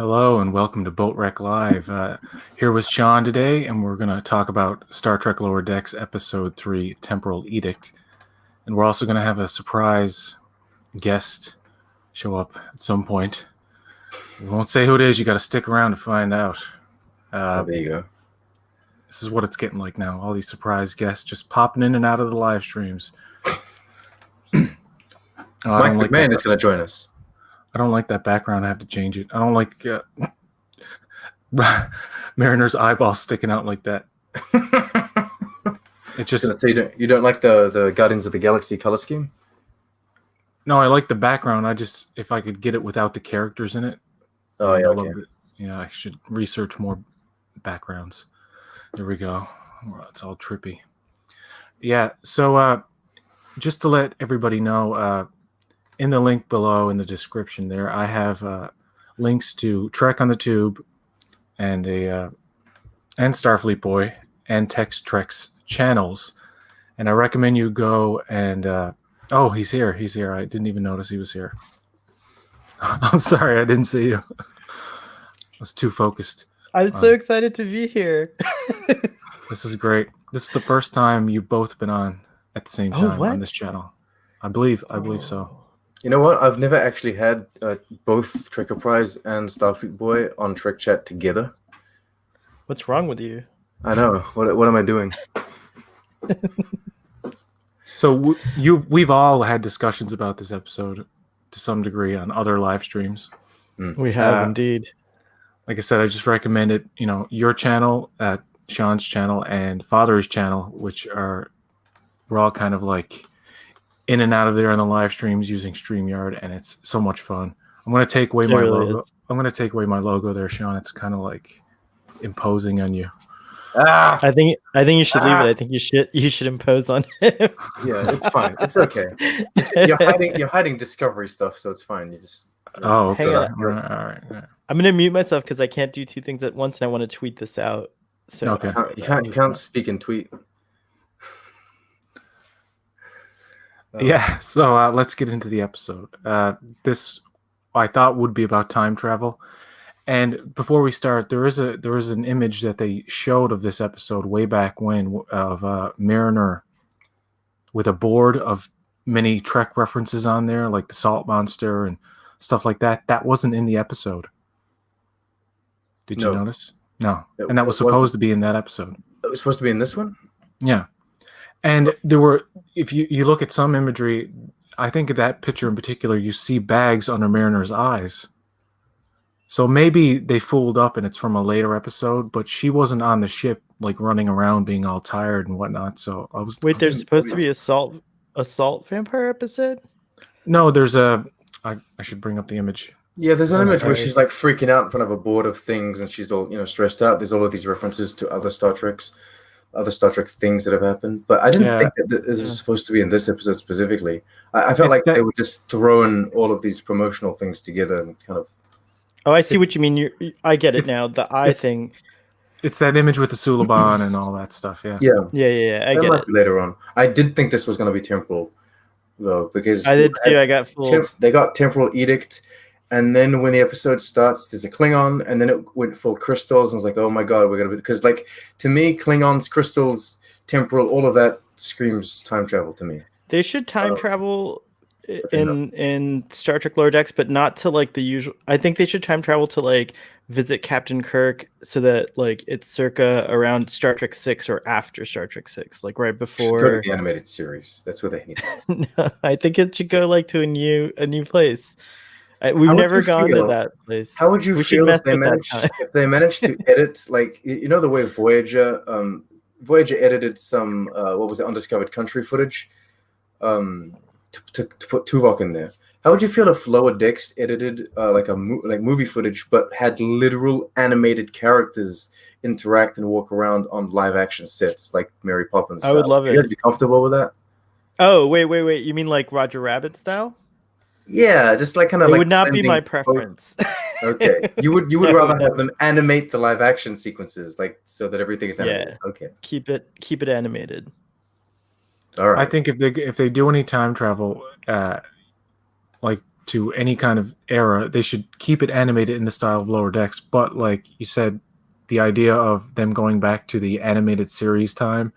Hello and welcome to Boatrek Live. Here with Sean today, and we're going to talk about Star Trek Lower Decks Episode 3, Temporal Edict. And we're also going to have a surprise guest show up at some point. We won't say who it is. You got to stick around to find out. There you go. This is what it's getting like now. All these surprise guests just popping in and out of the live streams. Mike McMahon is going to join us. I don't like that background. I have to change it. I don't like Mariner's eyeballs sticking out like that. It just so you don't like the Guardians of the Galaxy color scheme? No, I like the background. If I could get it without the characters in it. Oh yeah, okay. Yeah, I should research more backgrounds. There we go. Well, it's all trippy. Yeah, so just to let everybody know, in the link below in the description there, I have links to Trek on the Tube and Starfleet Boy and Text Trek's channels, and I recommend you go and oh, he's here. I didn't even notice he was here. I'm sorry, I didn't see you. I was too focused. I'm so excited to be here. This is great. This is the first time you've both been on at the same time on this channel. I believe so. You know what? I've never actually had both Trekker Prize and Starfleet Boy on Trek Chat together. What's wrong with you? I know. What am I doing? So we've all had discussions about this episode to some degree on other live streams. We have indeed. Like I said, I just recommend it. You know, your channel, Sean's channel, and Father's channel, which we're all kind of like in and out of there on the live streams using StreamYard, and it's so much fun. I'm going to take away my logo. I'm going to take away my logo there, Sean. It's kind of like imposing on you. I think you should leave it. I think you should impose on him. Yeah, it's fine. It's okay. You're hiding Discovery stuff, so it's fine. You just okay. Hang on. All right. I'm going to mute myself because I can't do two things at once, and I want to tweet this out. So okay. You can't speak and tweet. Yeah, so let's get into the episode. This I thought would be about time travel, and before we start, there is an image that they showed of this episode way back when of Mariner with a board of many Trek references on there, like the Salt Monster and stuff like that. That wasn't in the episode. Did you notice? No, and that was supposed to be in that episode. It was supposed to be in this one? Yeah. And there were, if you look at some imagery, I think of that picture in particular, you see bags under Mariner's eyes. So maybe they fooled up and it's from a later episode, but she wasn't on the ship, like running around being all tired and whatnot. So I was. Wait, there's supposed to be a salt vampire episode? No, there's I should bring up the image. Yeah, there's an image where she's like freaking out in front of a board of things and she's all, stressed out. There's all of these references to other Star Trek things that have happened, but I didn't think that this was supposed to be in this episode specifically. I felt like they were just throwing all of these promotional things together and kind of. Oh, I see what you mean. I get it now. The eye thing. It's that image with the Suliban and all that stuff. Yeah. I get it. Later on, I did think this was going to be temporal, though, because I did too. I got fooled. They got Temporal Edict. And then when the episode starts, there's a Klingon, and then it went full crystals, and I was like, oh my god, we're going to be... Because, like, to me, Klingons, crystals, temporal, all of that screams time travel to me. They should time travel in Star Trek Lower Decks, but not to, like, the usual... I think they should time travel to, like, visit Captain Kirk so that, like, it's circa around Star Trek 6 or after Star Trek 6, like, right before... Go to the animated series. That's where they need No, I think it should go, like, to a new place. We've never gone to that place. How would you feel if they managed to edit, like, the way Voyager edited some undiscovered country footage to put Tuvok in there? How would you feel if Lower Decks edited like movie footage but had literal animated characters interact and walk around on live action sets like Mary Poppins? I would love it. You guys be comfortable with that? Oh wait! You mean like Roger Rabbit style? Yeah, just like kind of. It like would not be my preference. Okay, you would rather have them animate the live action sequences, like so that everything is animated. Yeah. Okay. Keep it animated. All right. I think if they do any time travel, like to any kind of era, they should keep it animated in the style of Lower Decks. But like you said, the idea of them going back to the animated series time,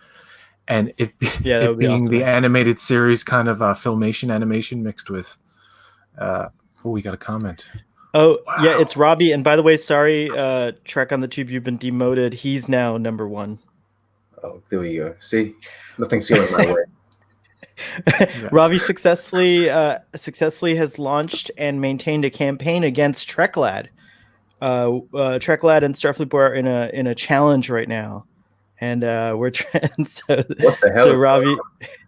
and it would be being awesome, the actually. animated series kind of filmation animation mixed with. We got a comment. Oh, Wow. yeah, it's Robbie. And by the way, sorry, Trek on the Tube, you've been demoted. He's now number 1. Oh, there we go. See, nothing's going my way. Yeah. Robbie successfully has launched and maintained a campaign against Treklad. Treklad and Starfleet Board are in a challenge right now, and we're trying. What the hell? So Robbie,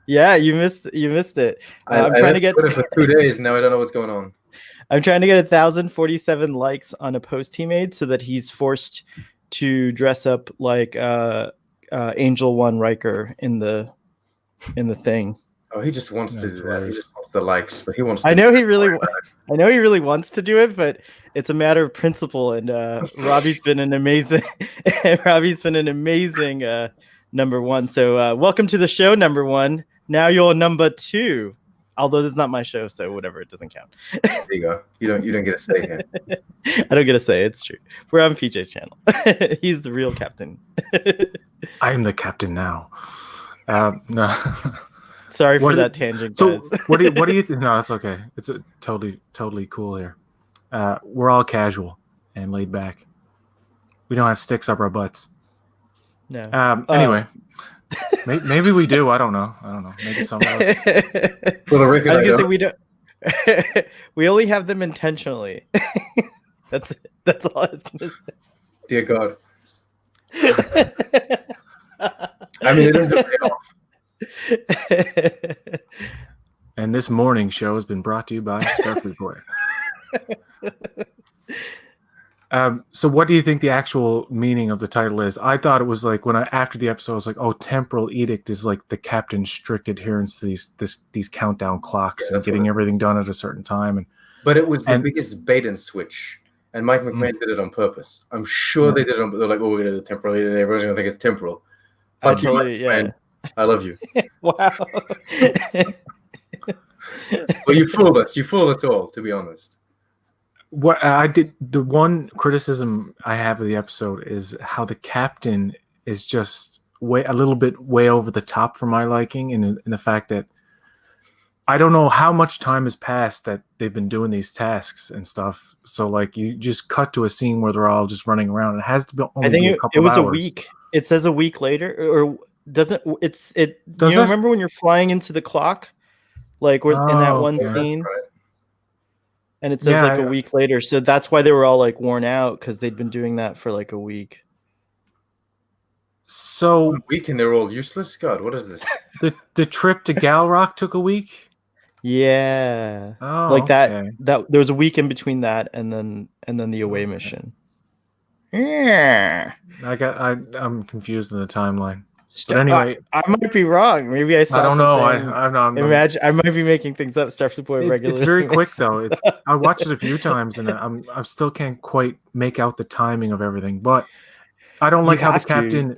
yeah, you missed it. I'm trying to get Twitter for 2 days now. I don't know what's going on. I'm trying to get 1,047 likes on a post he made, so that he's forced to dress up like Angel One Riker in the thing. Oh, he just wants to do that. He hilarious. just wants the likes, but he wants. To I know he really wants to do it, but it's a matter of principle. And Robbie's been an amazing number 1. So welcome to the show, number 1. Now you're number 2. Although this is not my show, so whatever, it doesn't count. There you go. You don't get a say here. I don't get to say it's true. We're on PJ's channel. He's the real captain. I am the captain now. No. Sorry for that tangent, So guys. what do you think? No, it's okay. It's totally cool here. We're all casual and laid back. We don't have sticks up our butts. No. Anyway, maybe we do. I don't know. Maybe some of us. For the record, I was gonna say we don't. We only have them intentionally. That's all I was gonna say. Dear God. I mean, it is the payoff. And this morning show has been brought to you by Starfleet Board. So what do you think the actual meaning of the title is? I thought it was like after the episode, I was like, oh, Temporal Edict is like the captain's strict adherence to these countdown clocks and getting everything done at a certain time. But it was the biggest bait and switch. And Mike McMahon did it on purpose. I'm sure they did it on. They're like, oh, we're going to do Temporal Edict. Everyone's going to think it's temporal. Yeah. I love you. Wow. Well, you fooled us. You fooled us all, to be honest. What I did, the one criticism I have of the episode is how the captain is just a little bit way over the top for my liking, in the fact that I don't know how much time has passed that they've been doing these tasks and stuff. So like you just cut to a scene where they're all just running around. It has to be only I think a couple it was of hours. a week. It says a week later, or doesn't it? Does you it? remember when you're flying into the clock, like in that one okay. scene, Right. and it says a week later. So that's why they were all like worn out, because they'd been doing that for like a week. So 1 week and they're all useless? God, what is this? the trip to Galrock took a week. Yeah, Oh, like that. okay. That there was a week in between that and then the away mission. Yeah. I'm confused in the timeline. But anyway, I might be wrong. Maybe I saw. I don't know. I'm imagine I might be making things up. Starfleet Boy regularly. It's very quick though. I watched it a few times and I still can't quite make out the timing of everything. But I don't like how the captain,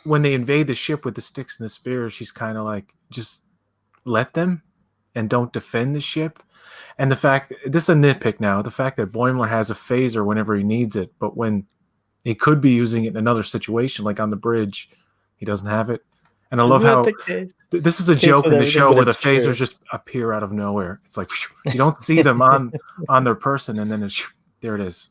when they invade the ship with the sticks and the spears, she's kind of like, just let them and don't defend the ship. And the fact, this is a nitpick now, the fact that Boimler has a phaser whenever he needs it, but when he could be using it in another situation, like on the bridge, he doesn't have it. And I love how this is a joke in the show where the phasers just appear out of nowhere. It's like you don't see them on their person, and then there it is.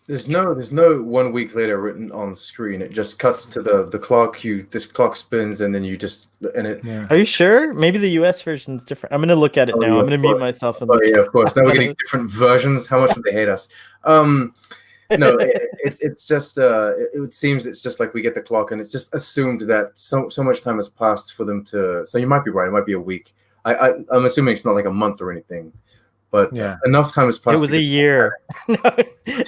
There's no 1 week later written on screen. It just cuts to the clock. This clock spins, and then you just Yeah. Are you sure? Maybe the US version's different. I'm gonna look at it now. Yeah, I'm gonna mute myself. And yeah, of course. Now we're getting different versions. How much do they hate us? No, it's just it seems it's just like we get the clock, and it's just assumed that so much time has passed for them to. So you might be right. It might be a week. I'm assuming it's not like a month or anything. But yeah, enough time has passed. It was a year. A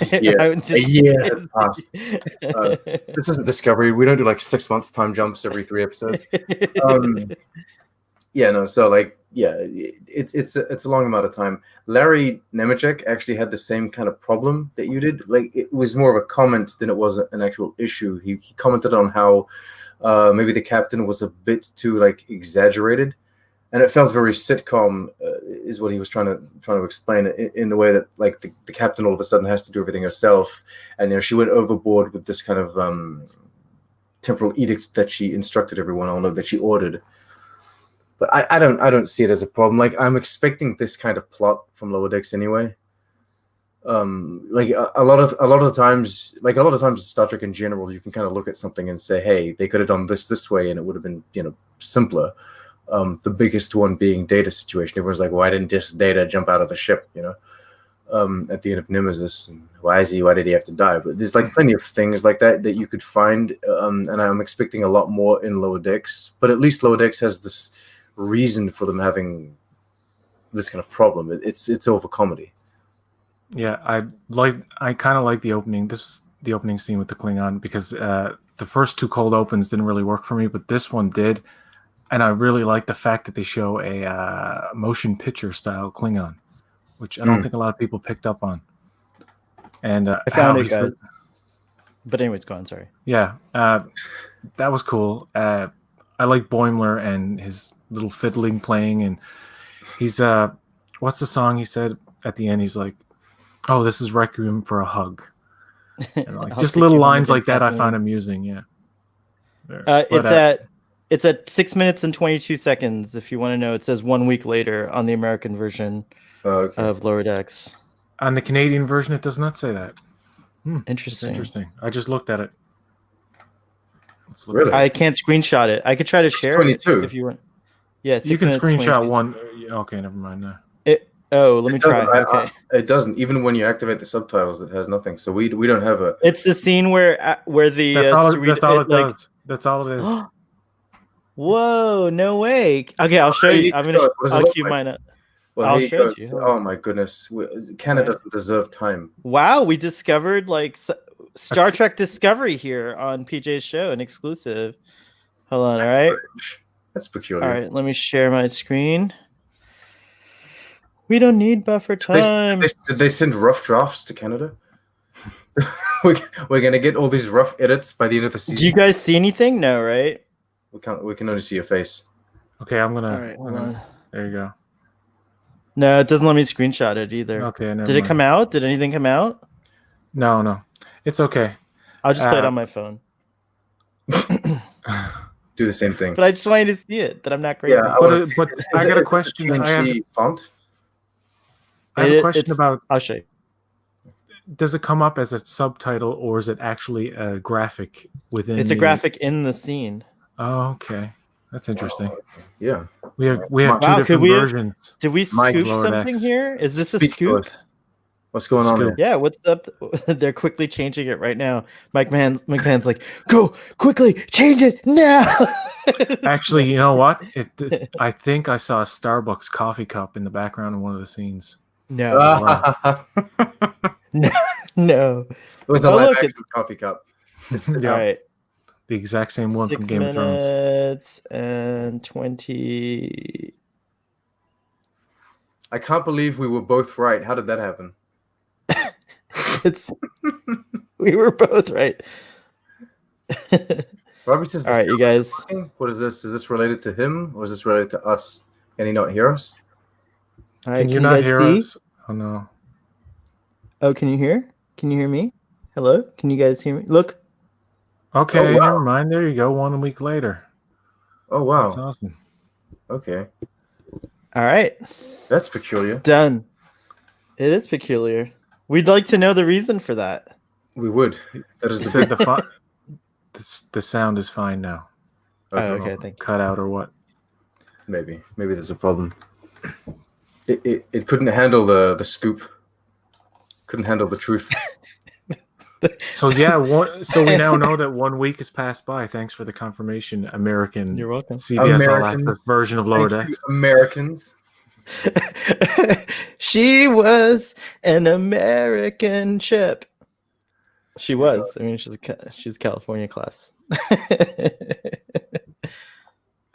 year has passed. This isn't Discovery. We don't do like 6 months time jumps every 3 episodes. So like, it's a long amount of time. Larry Nemeczek actually had the same kind of problem that you did. Like, it was more of a comment than it was an actual issue. He commented on how maybe the captain was a bit too like exaggerated. and it felt very sitcom, is what he was trying to explain it, in the way that like the captain all of a sudden has to do everything herself, and she went overboard with this kind of temporal edict that she instructed everyone on, or that she ordered. But I don't see it as a problem. Like, I'm expecting this kind of plot from Lower Decks anyway. Like a lot of the times, in Star Trek in general, you can kind of look at something and say, hey, they could have done this way and it would have been, simpler. The biggest one being Data's situation. Everyone's like, why didn't just Data jump out of the ship, at the end of Nemesis, and why did he have to die? But there's like plenty of things like that you could find, and I'm expecting a lot more in Lower Decks. But at least Lower Decks has this reason for them having this kind of problem. It's over comedy. Yeah, I kind of like the opening scene with the Klingon, because the first two cold opens didn't really work for me, but this one did, and I really like the fact that they show a motion picture style Klingon, which I don't think a lot of people picked up on. And I found it, guys. But anyways, go on. Sorry. Yeah, that was cool. I like Boimler and his little fiddling playing, and he's what's the song he said at the end? He's like, "Oh, this is Requiem for a Hug." And like just little lines like that, I find amusing. Yeah. It's at 6 minutes and 22 seconds. If you want to know, it says 1 week later on the American version of Lower Decks. On the Canadian version, it does not say that. Interesting. I just looked at it. Really? I can't screenshot it. I could try to share 22. it if you want. Yeah, you can screenshot one. Okay, never mind that. Let me try. Okay. It doesn't. Even when you activate the subtitles, it has nothing. So we don't have a. It's the scene where the that's all it does. That's all it is. Whoa! No way. Okay, I'll show you. I'll cue mine up. Well, I'll show you. Oh my goodness, Canada doesn't deserve time. Wow, we discovered like Star Trek Discovery here on PJ's show, an exclusive. Hold on, all right. That's peculiar. All right, let me share my screen. We don't need buffer time. Did they send rough drafts to Canada? We're gonna get all these rough edits by the end of the season. Do you guys see anything? No, right? We can only see your face. Okay, I'm gonna. All right, there you go. No, it doesn't let me screenshot it either. Okay, did it come out? Did anything come out? No, it's okay. I'll just play it on my phone. Do the same thing. But I just wanted to see it. That I'm not crazy. Yeah, but I got a question. Font. I have a question about. I'll show you. Does it come up as a subtitle, or is it actually a graphic within? It's a graphic in the scene. Oh, okay. That's interesting. Yeah. We have two different versions. Did we scoop something here? Is this a scoop? What's going on here? Yeah, what's up? They're quickly changing it right now. Mike Mann's like, go quickly, change it now. Actually, you know what? I think I saw a Starbucks coffee cup in the background in one of the scenes. No. No. It was a live action coffee cup. All right. The exact same one from 6 Game of Thrones. minutes and 20. I can't believe we were both right. How did that happen? We were both right. Robbie says, all right, you guys. What is this? Is this related to him, or is this related to us? Can he not hear us? All right, can you not hear us? Oh no. Oh, can you hear? Can you hear me? Hello? Can you guys hear me? Look. Okay, never mind. There you go. 1 week later. Oh wow. That's awesome. Okay. All right. That's peculiar. Done. It is peculiar. We'd like to know the reason for that. We would. That is the sound is fine now. Okay, thank you. Cut out or what? Maybe there's a problem. It couldn't handle the scoop. Couldn't handle the truth. So yeah, so we now know that 1 week has passed by. Thanks for the confirmation, American. You're welcome. CBS All Access version of Lower Decks. Americans. She was an American ship. She was. I mean, she's California class.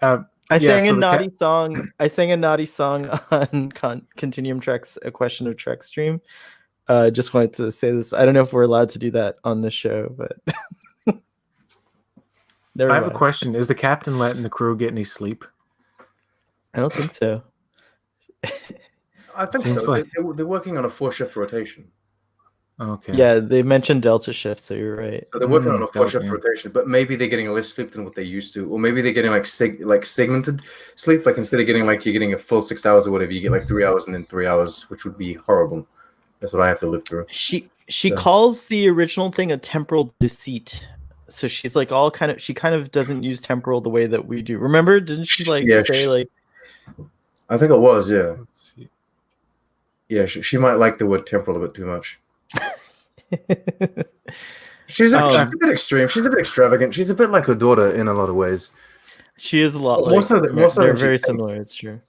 I sang a naughty song. I sang a naughty song on Continuum Treks, A Question of Trek stream. Just wanted to say this. I don't know if we're allowed to do that on the show, but I have a question. Is the captain letting the crew get any sleep? I don't think so. I think Seems so. like- They're working on a 4-shift rotation. Okay. Yeah, they mentioned Delta shift, so you're right. So they're working on a Delta, 4-shift yeah. rotation, but maybe they're getting less sleep than what they used to, or maybe they're getting like segmented sleep. Like instead of getting like you're getting a full 6 hours or whatever, you get like 3 hours and then 3 hours, which would be horrible. That's what I have to live through. She So- calls the original thing a temporal deceit. So she's like she kind of doesn't use temporal the way that we do. Remember, didn't she like Yeah, say like I think it was, yeah. Let's see. Yeah, she might like the word temporal a bit too much. She's a bit extreme. She's a bit extravagant. She's a bit like her daughter in a lot of ways. She is a lot More like so than they're she very thinks. similar, it's true.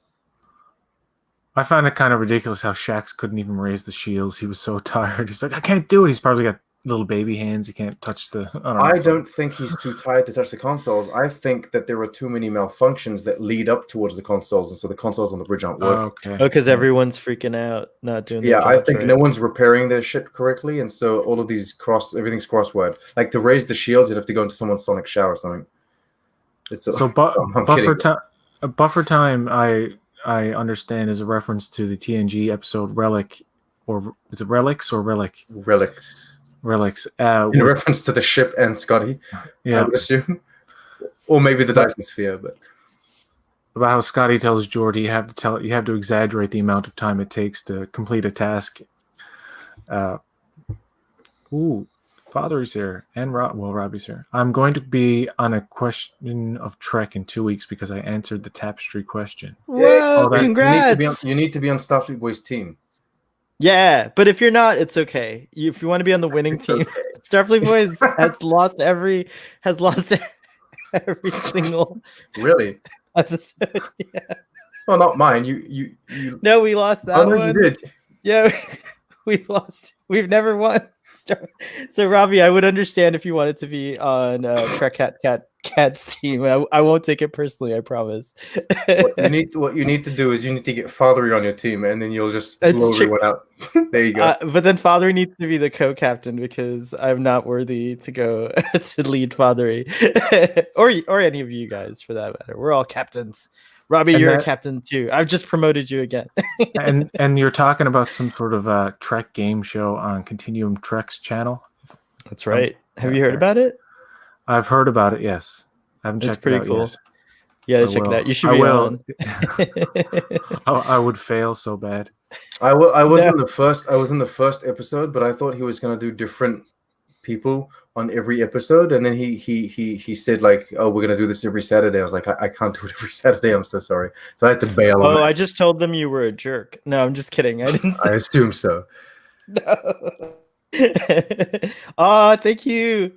I find it kind of ridiculous how Shax couldn't even raise the shields. He was so tired. He's like, I can't do it. He's probably got little baby hands. He can't touch the. I don't think he's too tired to touch the consoles. I think that there are too many malfunctions that lead up towards the consoles, and so the consoles on the bridge aren't working. Okay. Oh, because everyone's freaking out, not doing their Yeah, I jobs think right. no one's repairing their shit correctly, and so all of these everything's crosswired. Like to raise the shields, you'd have to go into someone's sonic shower or something. So I'm buffer kidding. time. Buffer time. I understand is a reference to the TNG episode Relic, or is it Relics or Relic? Relics. Relics. In reference to the ship and Scotty, I Yeah, would assume. Or maybe the Dyson Sphere, but about how Scotty tells Geordi you have to exaggerate the amount of time it takes to complete a task. Father is here, and Robbie's here. I'm going to be on a question of Trek in 2 weeks because I answered the tapestry question. Whoa, that's- congrats! you need to be on Starfleet Boys' team. Yeah, but if you're not, it's okay. If you want to be on the winning It's team, okay. Starfleet Boys has lost every single Really? episode. Yeah. Well, not mine. You. No, we lost that Oh no, one. you did. Yeah, we've lost. We've never won. So Robbie, I would understand if you wanted to be on Trek Cat's team. I won't take it personally. I promise. What you need to do is you need to get Fathery on your team, and then you'll just That's blow true. everyone out. There you go. But then Fathery needs to be the co-captain because I'm not worthy to go to lead Fathery, or any of you guys for that matter. We're all captains. Robbie, And you're a that- captain too. I've just promoted you again. and you're talking about some sort of Trek game show on Continuum Trek's channel. That's right. Have you heard about it? I've heard about it. Yes, I haven't It's checked pretty it out cool. yet. Yeah, I check it will. out. You should I be will. on. I would fail so bad. I was No. in the first. I was in the first episode, but I thought he was gonna do different people on every episode, and then he said like, "Oh, we're gonna do this every Saturday." I was like, I can't do it every Saturday. I'm so sorry. So I had to bail on Oh, that. I just told them you were a jerk. No, I'm just kidding. I didn't I say assume so. no. Oh, thank you.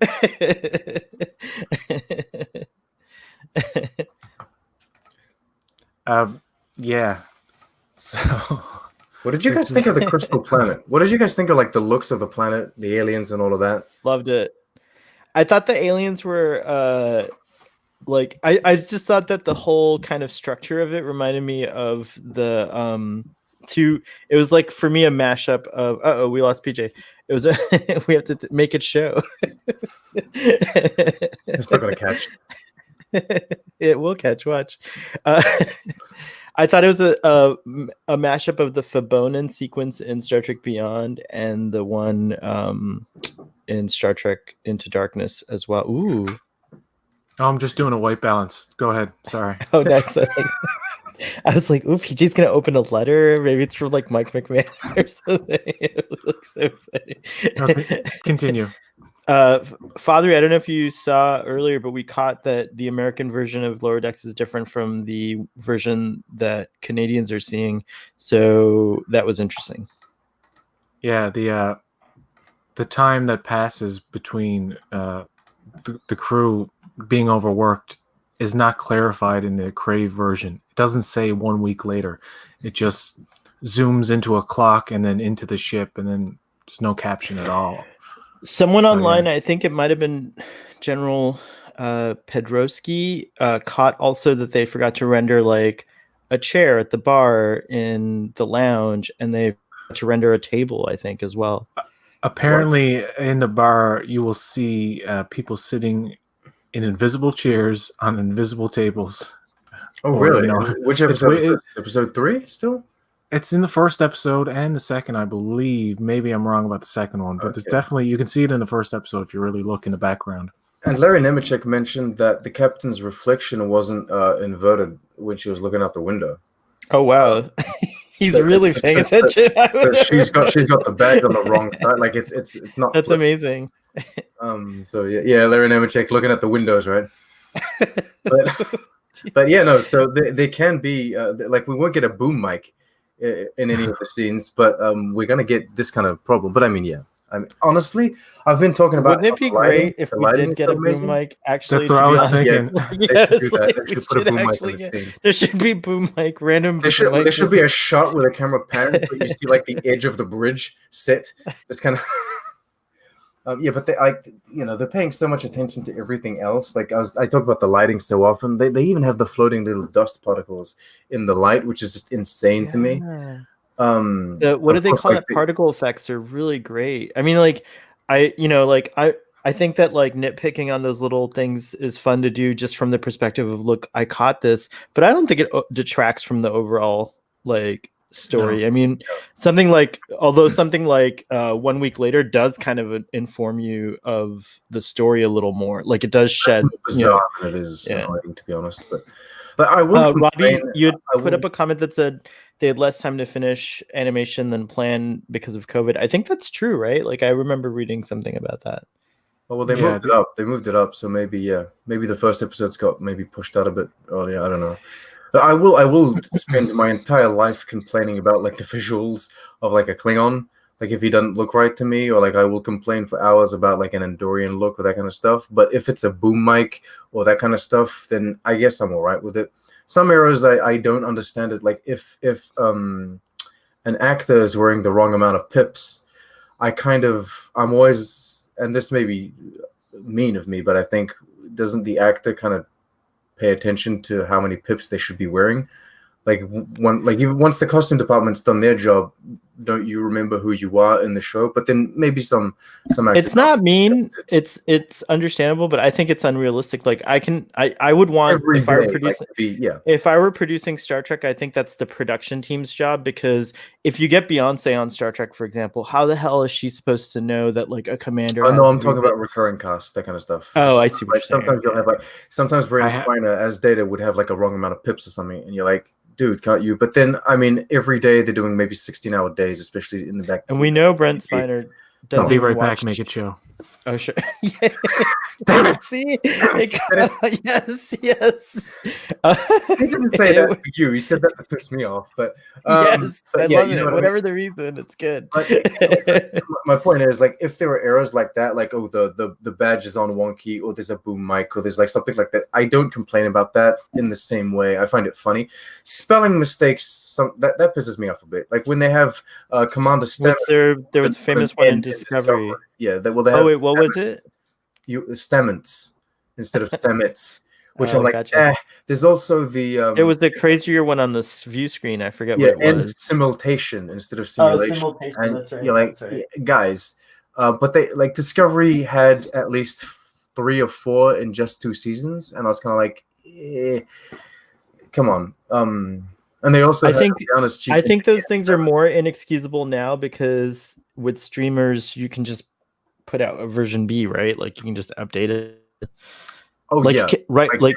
Yeah. So What did you guys think of the Crystal Planet? What did you guys think of like the looks of the planet, the aliens, and all of that? Loved it. I thought the aliens were like I just thought that the whole kind of structure of it reminded me of the it was like for me a mashup of we lost PJ. It was we have to make it show. It's not gonna catch. It will catch. Watch. I thought it was a mashup of the Fabonan sequence in Star Trek Beyond and the one in Star Trek Into Darkness as well. Ooh. Oh, I'm just doing a white balance. Go ahead. Sorry. Oh, nice. I was like, ooh, PJ's gonna open a letter. Maybe it's from like Mike McMahon or something. It looks so exciting. Okay, continue. Father, I don't know if you saw earlier, but we caught that the American version of Lower Decks is different from the version that Canadians are seeing. So that was interesting. Yeah, the time that passes between the crew being overworked is not clarified in the Crave version. It doesn't say 1 week later. It just zooms into a clock and then into the ship, and then there's no caption at all. Someone So, online, yeah. I think it might have been General Pedrowski, caught also that they forgot to render like a chair at the bar in the lounge, and they forgot to render a table, I think, as well. Apparently, in the bar, you will see people sitting in invisible chairs on invisible tables. Oh, Or, really? you know, Which episode is this? Episode 3 still? it's in the first episode and the second, I believe. Maybe I'm wrong about the second one, but it's definitely, you can see it in the first episode if you really look in the background. And Larry Nemechek mentioned that the captain's reflection wasn't inverted when she was looking out the window. Oh wow, he's really paying attention. So she's got the bag on the wrong side. Like it's not. That's flipped. amazing. So yeah, Larry Nemechek looking at the windows, right? But yeah, no. So they can be like, we won't get a boom mic in any of the scenes, but we're gonna get this kind of problem. But I mean, yeah. I mean, honestly, I've been talking about. Wouldn't it be great if we did get a boom mic? Actually, that's what I was thinking. Yes, they should put a boom mic in the scene. There should be boom mic, random. There should be a shot where the camera pans, but you see like the edge of the bridge sit. It's kind of. Yeah, but they're paying so much attention to everything else. Like I talk about the lighting so often. They even have the floating little dust particles in the light, which is just insane to me. What do they call it? Particle effects are really great. I mean, like, I think that like nitpicking on those little things is fun to do just from the perspective of, look, I caught this, but I don't think it detracts from the overall like story. No. I mean, something like 1 week later does kind of inform you of the story a little more. Like it does shed. Bizarre, it is annoying, to be honest, but I will. Robbie, you put up a comment that said they had less time to finish animation than planned because of COVID. I think that's true, right? Like I remember reading something about that. Oh, well, they moved it up. They moved it up, so maybe the first episode's got maybe pushed out a bit earlier. I don't know. But I will spend my entire life complaining about like the visuals of like a Klingon. Like if he doesn't look right to me, or like I will complain for hours about like an Andorian look or that kind of stuff. But if it's a boom mic or that kind of stuff, then I guess I'm all right with it. Some errors I don't understand it. Like if an actor is wearing the wrong amount of pips, I'm always, and this may be mean of me, but I think, doesn't the actor kind of pay attention to how many pips they should be wearing? Like once the costume department's done their job, don't you remember who you are in the show? But then maybe some it's not mean. It's understandable, but I think it's unrealistic. Like I would want, if I were producing Star Trek, I think that's the production team's job, because if you get Beyonce on Star Trek, for example, how the hell is she supposed to know that like a commander? Oh no, I'm talking about recurring cast, that kind of stuff. Oh, I see. What sometimes you'll have sometimes Brandon Spiner as Data would have like a wrong amount of pips or something, and you're like, dude, can't you? But then, I mean, every day they're doing maybe 16-hour days, especially in the back. And we know Brent Spiner doesn't. I'll be right back. Make it show. Oh, sure. See? Yes. He didn't say that for you. He said that to piss me off. But yes, I love it. Whatever the reason, it's good. My point is, like, if there are errors like that, like, oh, the badge is on wonky, or there's a boom mic, or there's like something like that, I don't complain about that in the same way. I find it funny. Spelling mistakes, that pisses me off a bit. Like when they have Commander Stamets. There was a famous one in Discovery. Yeah, they have. Oh wait, what was it? Stamets instead of Stamets, which I'm like, gotcha. There's also the. There was the crazier one on the view screen. I forget what it was. And simultation instead of simulation. Simultation. And that's right. You're like, that's right. Guys, but they like Discovery had at least 3 or 4 in just 2 seasons, and I was kind of like, come on. And they also, I think those things are more inexcusable now, because with streamers you can just put out a version B, right? Like you can just update it. Oh, like, yeah, right. Like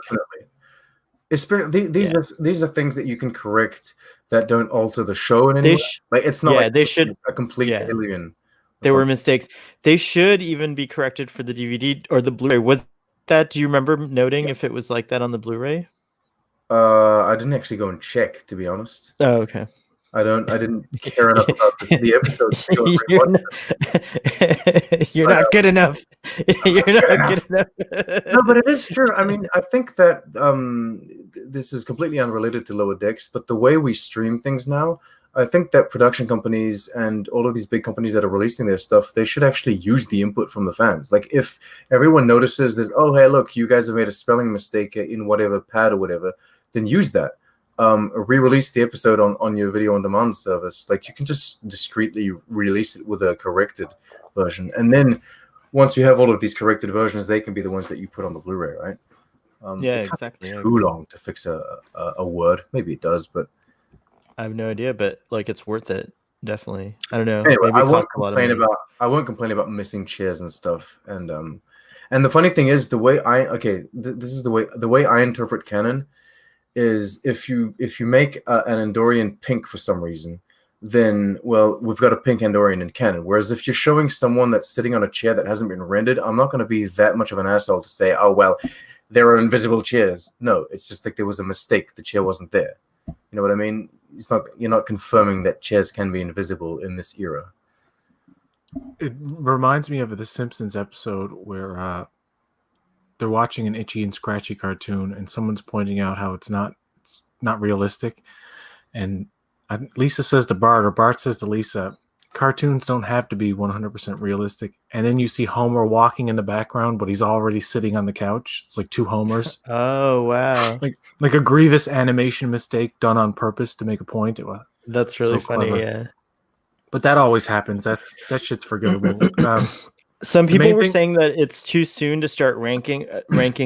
definitely. These are things that you can correct that don't alter the show in any way. Like it's not. Like they should a complete alien. There were mistakes. They should even be corrected for the DVD or the Blu-ray. Was that? Do you remember noting if it was like that on the Blu-ray? I didn't actually go and check, to be honest. Oh, okay. I didn't care enough about the episodes. You're not good enough. You're not good enough. No, but it is true. I mean, I think that this is completely unrelated to Lower Decks, but the way we stream things now, I think that production companies and all of these big companies that are releasing their stuff, they should actually use the input from the fans. Like if everyone notices there's, oh, hey, look, you guys have made a spelling mistake in whatever pad or whatever, then use that. Re-release the episode on your video on demand service. Like you can just discreetly release it with a corrected version, and then once you have all of these corrected versions, they can be the ones that you put on the Blu-ray, right? Yeah, It can't exactly. take I too agree. long to fix a word. Maybe it does, but I have no idea, but like it's worth it. Definitely. I don't know. anyway, Maybe it costs a lot of money. I won't complain about missing chairs and stuff. And the funny thing is, this is the way I interpret canon is if you make an Andorian pink for some reason, then well, we've got a pink Andorian in canon. Whereas if you're showing someone that's sitting on a chair that hasn't been rendered, I'm not going to be that much of an asshole to say, oh well, there are invisible chairs. No, it's just like there was a mistake. The chair wasn't there. You know what I mean? You're not confirming that chairs can be invisible in this era. It reminds me of the Simpsons episode where they're watching an Itchy and Scratchy cartoon, and someone's pointing out how it's not realistic. And Lisa says to Bart, or Bart says to Lisa, cartoons don't have to be 100% realistic. And then you see Homer walking in the background, but he's already sitting on the couch. It's like two Homers. Oh wow. like a grievous animation mistake done on purpose to make a point. That's really so funny, clever. yeah. But that always happens. That shit's forgivable. Some people main were thing- saying that it's too soon to start ranking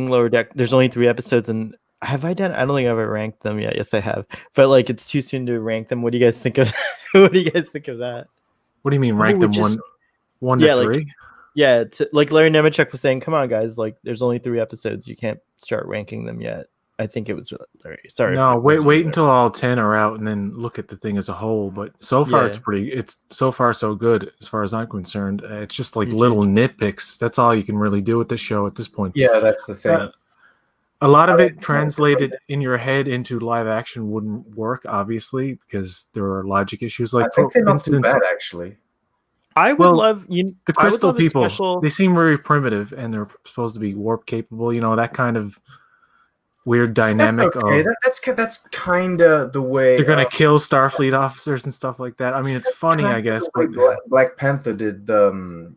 Lower Deck. There's only 3 episodes, and have I done? I don't think I've ever ranked them yet. Yes, I have. But like, it's too soon to rank them. What do you guys think of? What do you guys think of that? What do you mean rank them one to 3? Like, yeah, like Larry Nemechek was saying, come on, guys, like there's only 3 episodes. You can't start ranking them yet. I think it was Larry. Sorry. No, wait until all 10 are out and then look at the thing as a whole. But so far, it's so far so good as far as I'm concerned. It's just like little nitpicks. That's all you can really do with this show at this point. Yeah, that's the thing. A lot of it translated in your head into live action wouldn't work, obviously, because there are logic issues. Like, I think they're not too bad, actually. I would love the crystal people. They seem very primitive, and they're supposed to be warp capable. You know, that kind of weird dynamic. That's okay. That's kind of the way they're gonna kill Starfleet officers and stuff like that. I mean, it's funny, I guess. But Black Panther did the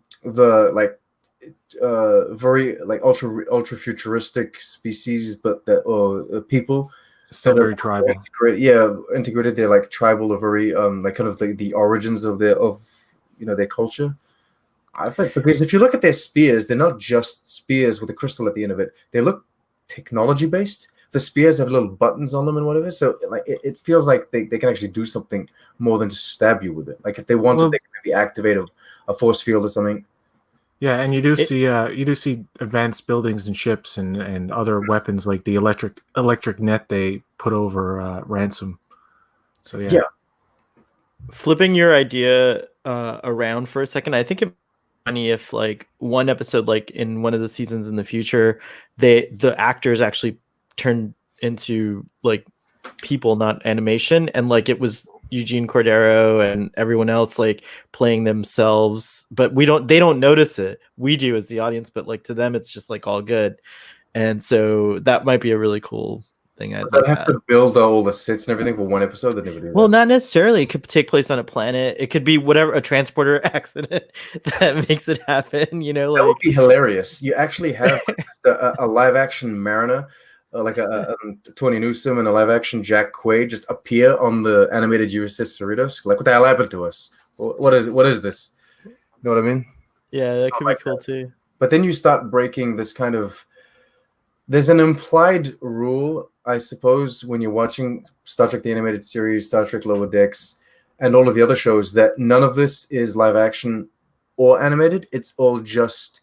very like ultra futuristic species, but the people still very tribal. Integrated. They're like tribal, or very like kind of the origins of their culture. I think because if you look at their spears, they're not just spears with a crystal at the end of it. They look technology based. The spears have little buttons on them and whatever, so like it feels like they can actually do something more than just stab you with it. Like if they wanted, they could maybe activate a force field or something. Yeah, and you do see advanced buildings and ships and other weapons like the electric net they put over Ransom. So yeah. Flipping your idea around for a second, I think it'd be funny if like one episode, like in one of the seasons in the future, the actors actually turned into like people, not animation, and like it was Eugene Cordero and everyone else like playing themselves, but they don't notice it. We do as the audience, but like to them it's just like all good. And so that might be a really cool thing. I'd have to build all the sets and everything for one episode. They never do that. Well, not necessarily. It could take place on a planet. It could be whatever, a transporter accident that makes it happen. You know, like that would be hilarious. You actually have a live action Mariner, like a Tony Newsom and a live action Jack Quaid just appear on the animated USS Cerritos. Like, what the hell happened to us? What is this? You know what I mean? Yeah, that could be cool too. But then you start breaking this kind of. There's an implied rule, I suppose, when you're watching Star Trek the Animated Series, Star Trek Lower Decks, and all of the other shows, that none of this is live action or animated. It all just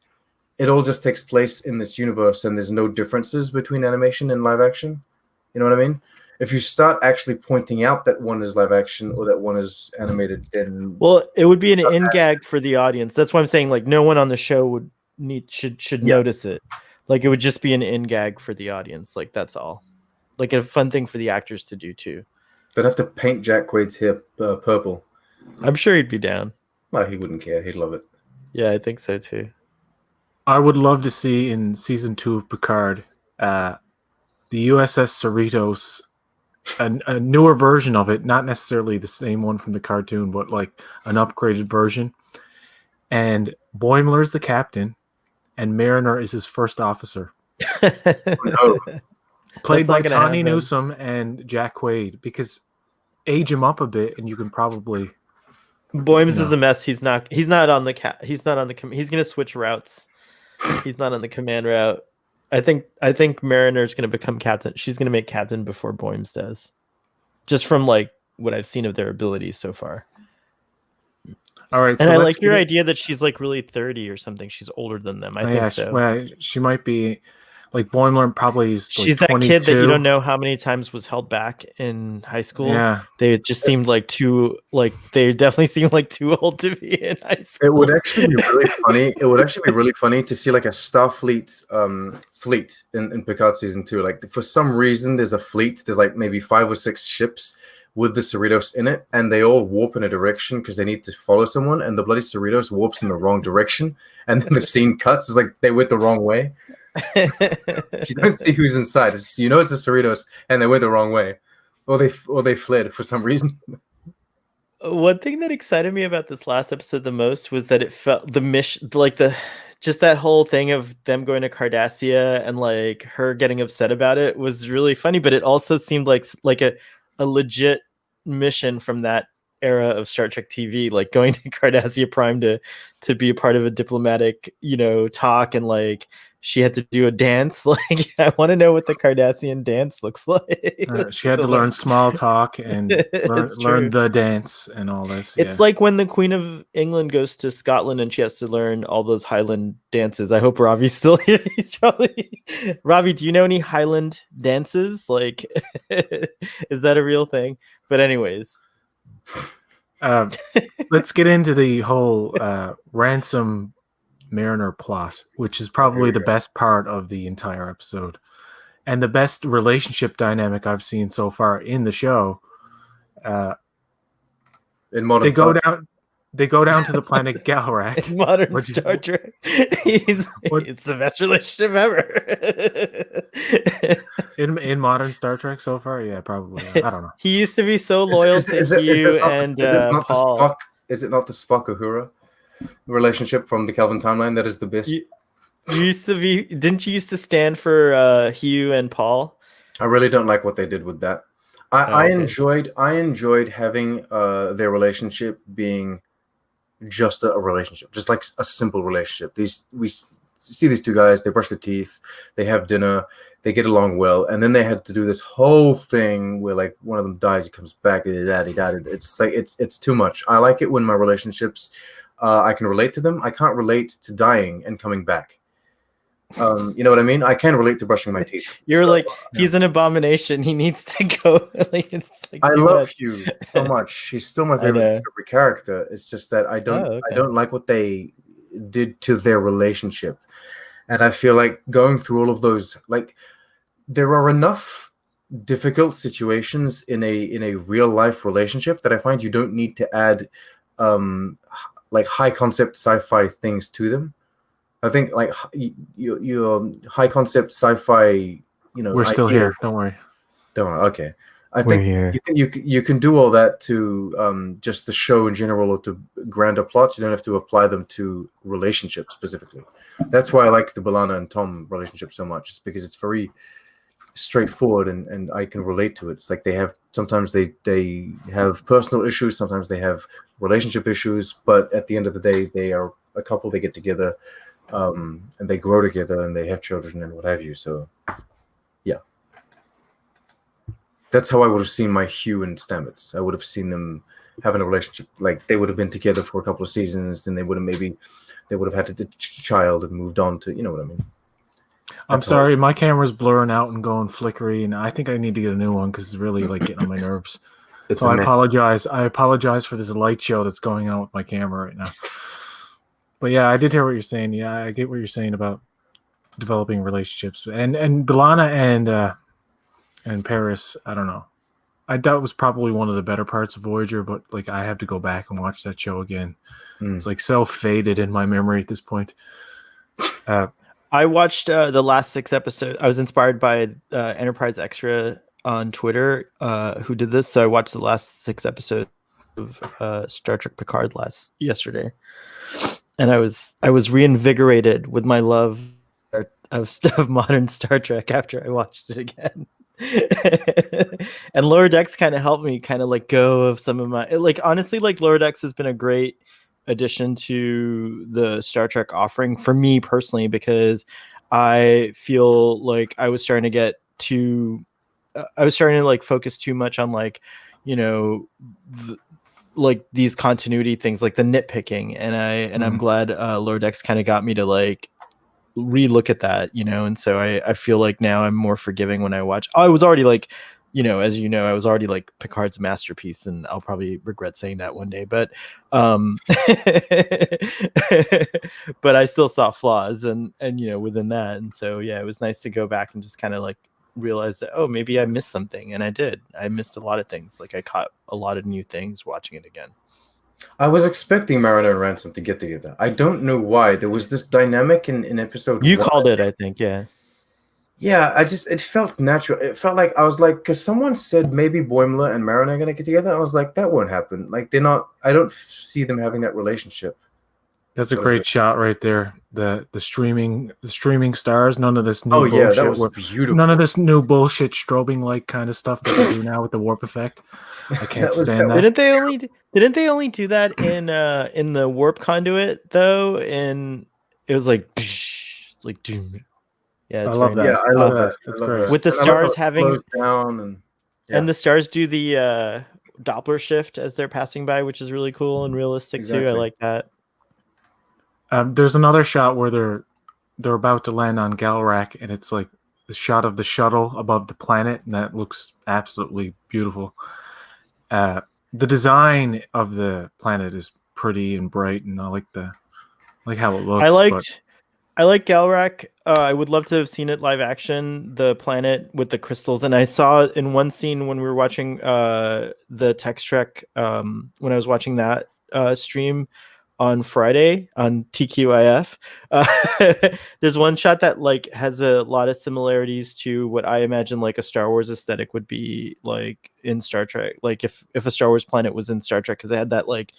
takes place in this universe, and there's no differences between animation and live action. You know what I mean? If you start actually pointing out that one is live action or that one is animated, then it would be an in gag for the audience. That's why I'm saying like no one on the show should notice it. Like it would just be an in gag for the audience. Like that's all. Like a fun thing for the actors to do too. They'd have to paint Jack Quaid's hair purple. I'm sure he'd be down. Well, he wouldn't care. He'd love it. Yeah, I think so too. I would love to see in season 2 of Picard, the USS Cerritos, a newer version of it, not necessarily the same one from the cartoon, but like an upgraded version. And Boimler's the captain. And Mariner is his first officer. Played by Tawny Newsom and Jack Quaid, because age him up a bit and you can probably. Boims is a mess. He's not on the he's not on the he's going to switch routes. He's not on the command route. I think Mariner's going to become captain. She's going to make captain before Boymes does, just from like what I've seen of their abilities so far. All right, And so I let's like your get- idea that she's like really 30 or something. She's older than them. I Oh, think yeah, so. she might be like Boimler probably is like She's that kid that you 22. don't know how many times was held back in high school. Yeah, They just seemed like they definitely seemed like too old to be in high school. It would actually be really funny. It would actually be really funny to see like a Starfleet fleet in Picard season 2. Like for some reason, there's a fleet. There's like maybe 5 or 6 ships with the Cerritos in it, and they all warp in a direction because they need to follow someone. And the bloody Cerritos warps in the wrong direction, and then the scene cuts. It's like they went the wrong way. You don't see who's inside. It's the Cerritos, and they went the wrong way, or they fled for some reason. One thing that excited me about this last episode the most was that it felt the mission, like just that whole thing of them going to Cardassia and like her getting upset about it was really funny, but it also seemed like a legit mission from that era of Star Trek TV, like going to Cardassia Prime to be a part of a diplomatic, talk, and like she had to do a dance. Like I want to know what the Cardassian dance looks like. she had to learn small talk and learn the dance and all this. It's like when the Queen of England goes to Scotland and she has to learn all those Highland dances. I hope Ravi's still here. He's probably Ravi. Do you know any Highland dances? Like, is that a real thing? But anyways, let's get into the whole ransom Mariner plot, which is probably the best part of the entire episode and the best relationship dynamic I've seen so far in the show. In modern they go down to the planet Galrak. In modern Star Trek, it's the best relationship ever. in modern Star Trek so far, yeah, probably. I don't know. He used to be so loyal to Hugh and Paul. Is it not the Spock Uhura relationship from the Kelvin timeline that is the best? You used to be. Didn't you used to stand for Hugh and Paul? I really don't like what they did with that. I enjoyed having their relationship being just a relationship, just like a simple relationship. We see these two guys, they brush their teeth, they have dinner, they get along well, and then they had to do this whole thing where like one of them dies, he comes back, it's like it's too much. I like it when my relationships, I can relate to them. I can't relate to dying and coming back. You know what I mean? I can relate to brushing my teeth. He's an abomination. He needs to go. I love Hugh so much. He's still my favorite Discovery character. It's just that I don't like what they did to their relationship, and I feel like going through all of those, like there are enough difficult situations in a real life relationship that I find you don't need to add like high concept sci-fi things to them. I think like your high concept sci-fi, we're still here. Don't worry. Okay. I think you can do all that to just the show in general or to grander plots. You don't have to apply them to relationships specifically. That's why I like the B'Elanna and Tom relationship so much, is because it's very straightforward and I can relate to it. It's like sometimes they have personal issues, sometimes they have relationship issues, but at the end of the day, they are a couple. They get together. And they grow together and they have children and what have you. So, yeah, that's how I would have seen my Hugh and Stamets. I would have seen them having a relationship. Like they would have been together for a couple of seasons, and they would have had a child and moved on to, you know what I mean. I'm sorry, my camera's blurring out and going flickery, and I think I need to get a new one because it's really like getting on my nerves. So I apologize. I apologize for this light show that's going on with my camera right now. But yeah, I did hear what you're saying. Yeah, I get what you're saying about developing relationships. And B'Elanna and Paris, I don't know. I doubt it was probably one of the better parts of Voyager, but like I have to go back and watch that show again. It's like so faded in my memory at this point. I watched the last 6 episodes. I was inspired by Enterprise Extra on Twitter, who did this. So I watched the last 6 episodes of Star Trek Picard yesterday. And I was reinvigorated with my love of modern Star Trek after I watched it again. And Lower Decks kind of helped me kind of let go of some of my, like, honestly, like Lower Decks has been a great addition to the Star Trek offering for me personally, because I feel like I was starting to get I was starting to like focus too much on like, you know, like these continuity things, like the nitpicking, and I'm glad Lower Decks kind of got me to like relook at that, you know. And so I feel like now I'm more forgiving when I watch. I was already like, you know, as you know, I was already like Picard's masterpiece, and I'll probably regret saying that one day, but but I still saw flaws and you know, within that. And so yeah, it was nice to go back and just kind of like realize that, oh, maybe I missed something. And I missed a lot of things. Like I caught a lot of new things watching it again. I was expecting Mariner and Ransom to get together. I don't know why. There was this dynamic in episode You 1. called it, I think. Yeah. Yeah, it felt natural. It felt like I was like, because someone said maybe Boimler and Mariner are gonna get together. I was like, that won't happen. Like they're not. I don't see them having that relationship. That's a great shot right there. The streaming stars. None of this new Oh yeah, bullshit. that was beautiful. None of this new bullshit strobing light kind of stuff that they do now with the warp effect. I can't stand that. Didn't they only do that in the warp conduit though? And it was like, it's like, yeah, I love that. Yeah, I love that. It's great. With the stars having down and the stars do the Doppler shift as they're passing by, which is really cool and realistic too. I like that. There's another shot where they're about to land on Galrak, and it's like the shot of the shuttle above the planet, and that looks absolutely beautiful. The design of the planet is pretty and bright, and I like how it looks. I like Galrak. I would love to have seen it live action, the planet with the crystals. And I saw in one scene when we were watching the Text Trek, when I was watching that stream on Friday on TQIF. There's one shot that like has a lot of similarities to what I imagine like a Star Wars aesthetic would be like in Star Trek. Like if a Star Wars planet was in Star Trek, because it had that like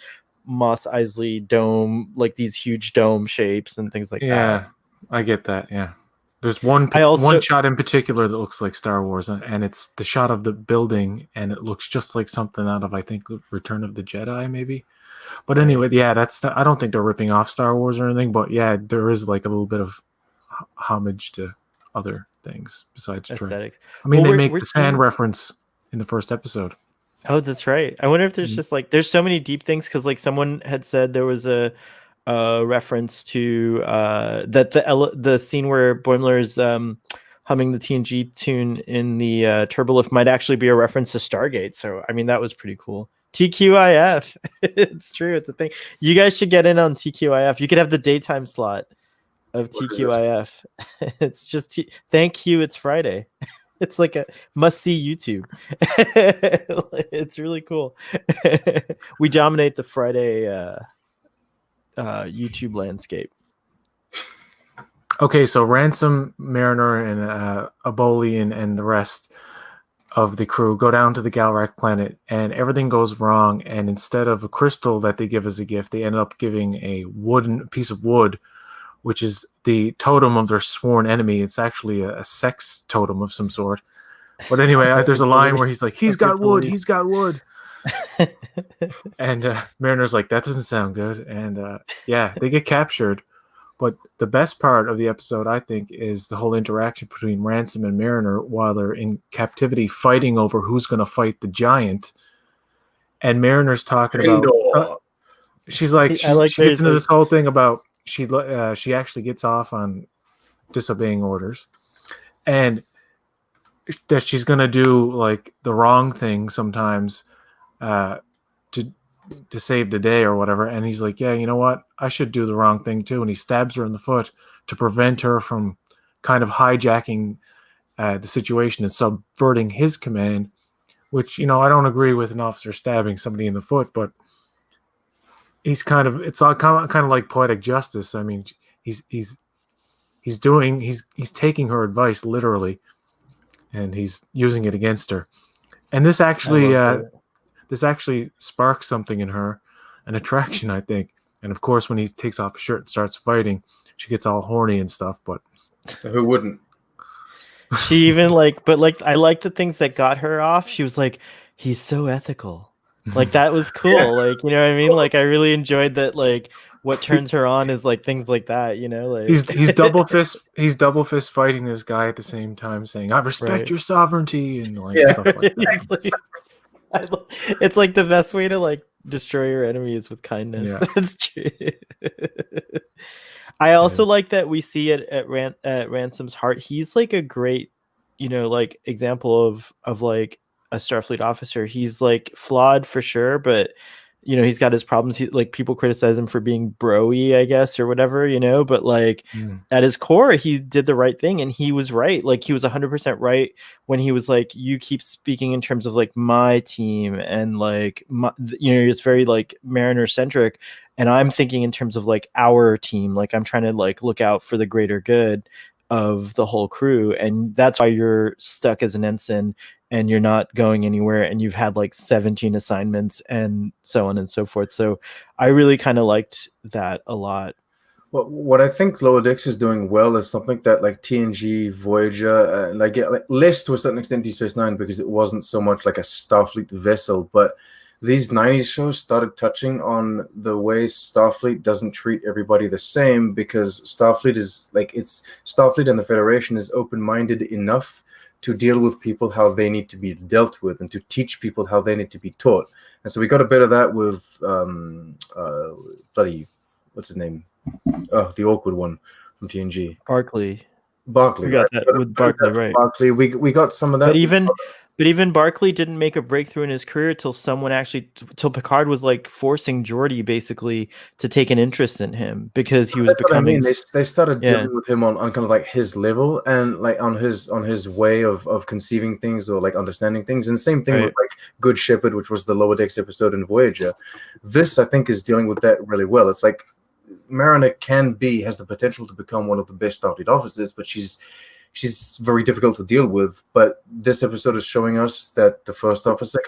Mos Eisley dome, like these huge dome shapes and things like that. Yeah, I get that. Yeah, there's one shot in particular that looks like Star Wars, and it's the shot of the building, and it looks just like something out of, I think, Return of the Jedi, maybe. But anyway, yeah, I don't think they're ripping off Star Wars or anything, but yeah, there is like a little bit of homage to other things besides aesthetics. I mean, they make the sand reference in the first episode. Oh, that's right. I wonder if there's just like there's so many deep things, because like someone had said there was a reference to that the scene where Boimler is humming the TNG tune in the turbolift might actually be a reference to Stargate. So I mean, that was pretty cool. TQIF. It's true. It's a thing. You guys should get in on TQIF. You could have the daytime slot of TQIF. It's just thank you. It's Friday. It's like a must see YouTube. It's really cool. We dominate the Friday YouTube landscape. Okay, so Ransom, Mariner, and Aboli and the rest of the crew go down to the Galrak planet, and everything goes wrong. And instead of a crystal that they give as a gift, they end up giving a piece of wood, which is the totem of their sworn enemy. It's actually a sex totem of some sort. But anyway, there's a line where he's like, he's got wood. And Mariner's like, that doesn't sound good. And yeah, they get captured. But the best part of the episode, I think, is the whole interaction between Ransom and Mariner while they're in captivity, fighting over who's going to fight the giant. And Mariner's talking about, she's like, she gets into this whole thing about she actually gets off on disobeying orders, and that she's going to do like the wrong thing sometimes to save the day or whatever. And he's like, yeah, you know what? I should do the wrong thing too. And he stabs her in the foot to prevent her from kind of hijacking the situation and subverting his command, which, you know, I don't agree with an officer stabbing somebody in the foot, but it's all kind of like poetic justice. I mean, he's taking her advice literally, and he's using it against her. And this actually sparks something in her, an attraction, I think. And of course, when he takes off his shirt and starts fighting, she gets all horny and stuff. But who wouldn't? She even I like the things that got her off. She was like, he's so ethical. Like that was cool. Like, you know what I mean? Like I really enjoyed that. Like what turns her on is like things like that, you know, like he's double fist fighting this guy at the same time, saying, "I respect Right. your sovereignty," and like Yeah. stuff like that. It's like, it's like the best way to like destroy your enemies with kindness. Yeah. That's true. I also Yeah. like that we see it at Ransom's heart. He's like a great, you know, like example of like a Starfleet officer. He's like flawed for sure, but you know, he's got his problems. He, like people criticize him for being broy, I guess, or whatever, you know, but like at his core, he did the right thing and he was right. Like he was 100% right when he was like, you keep speaking in terms of like my team and like, you know, it's very like Mariner centric. And I'm thinking in terms of like our team, like I'm trying to like look out for the greater good of the whole crew. And that's why you're stuck as an ensign and you're not going anywhere and you've had like 17 assignments and so on and so forth. So I really kind of liked that a lot. Well, what I think Lower Decks is doing well is something that like TNG, Voyager, and like less to a certain extent Deep Space Nine, because it wasn't so much like a Starfleet vessel, but these 90s shows started touching on the way Starfleet doesn't treat everybody the same, because Starfleet is like, it's Starfleet and the Federation is open-minded enough to deal with people how they need to be dealt with and to teach people how they need to be taught. And so we got a bit of that with what's his name? Oh, the awkward one from TNG. Barclay. Barclay. We got that with Barclay, right? Barclay. We got some of that. But even Barclay didn't make a breakthrough in his career till Picard was like forcing Geordi basically to take an interest in him because he was becoming. They started dealing with him on kind of like his level and like on his way of conceiving things or like understanding things. And the same thing with like Good Shepherd, which was the Lower Decks episode in Voyager. This I think is dealing with that really well. It's like Mariner has the potential to become one of the best Starfleet officers, but she's very difficult to deal with. But this episode is showing us that the first officer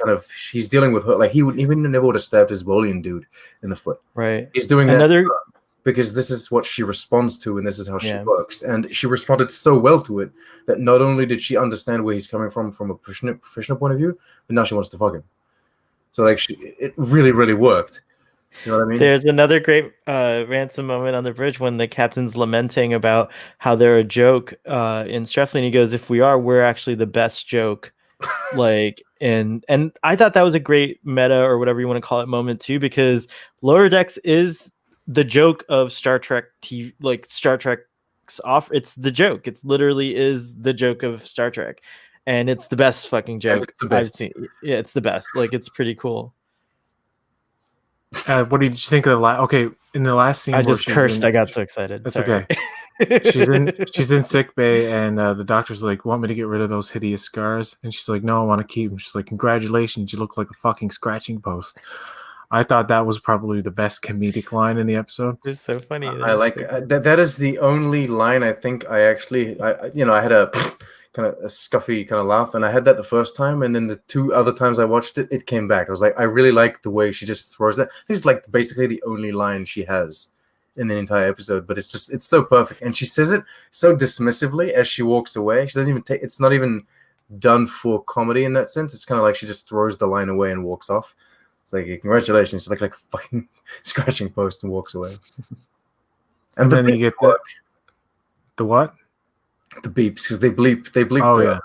he's dealing with her. Like he never would have stabbed his Bolian dude in the foot. Right. He's doing that because this is what she responds to and this is how she works. And she responded so well to it that not only did she understand where he's coming from a professional point of view, but now she wants to fuck him. So like it really, really worked. You know what I mean? There's another great Ransom moment on the bridge when the captain's lamenting about how they're a joke in Starfleet. And he goes, "If we are, we're actually the best joke." Like, and I thought that was a great meta or whatever you want to call it moment too, because Lower Decks is the joke of Star Trek TV, like Star Trek's off. It's the joke. It's literally is the joke of Star Trek, and it's the best fucking joke I've seen. Yeah, it's the best. Like, it's pretty cool. What did you think of the last? Okay, in the last scene, I just cursed. I got so excited. That's Sorry. Okay. She's in sick bay, and the doctor's like, "Want me to get rid of those hideous scars?" And she's like, "No, I want to keep them." She's like, "Congratulations, you look like a fucking scratching post." I thought that was probably the best comedic line in the episode. It's so funny. I like that. That is the only line I think I actually, I had a kind of a scuffy kind of laugh, and I had that the first time, and then the two other times I watched it, it came back. I was like, I really like the way she just throws that. It's like basically the only line she has in the entire episode, but it's so perfect, and she says it so dismissively as she walks away. She doesn't even take. It's not even done for comedy in that sense. It's kind of like she just throws the line away and walks off. It's like, congratulations, like a fucking scratching post, and walks away. And then you get the what? The beeps, because they bleep. Oh, yeah.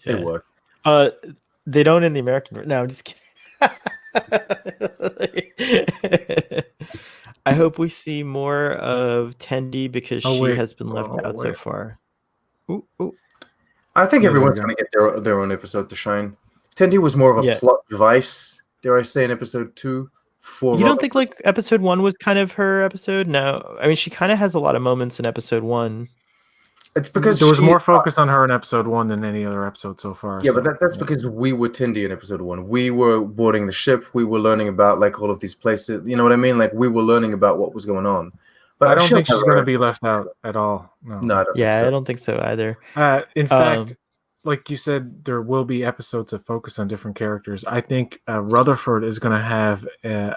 They work. They don't in the American. No, I'm just kidding. I hope we see more of Tendi because she has been left out so far. Ooh. I think everyone's going to get their own episode to shine. Tendi was more of a plot device, dare I say, in episode 2. You don't think like episode 1 was kind of her episode? No, I mean she kind of has a lot of moments in episode 1. It's because there was more focus on her in episode 1 than any other episode so far. Yeah, so, but that's because we were Tendi in episode 1. We were boarding the ship. We were learning about like all of these places. You know what I mean? Like we were learning about what was going on. But I don't think she's going to be left out at all. No, I don't think so. I don't think so either. In fact, like you said, there will be episodes that focus on different characters. I think Rutherford is going to have an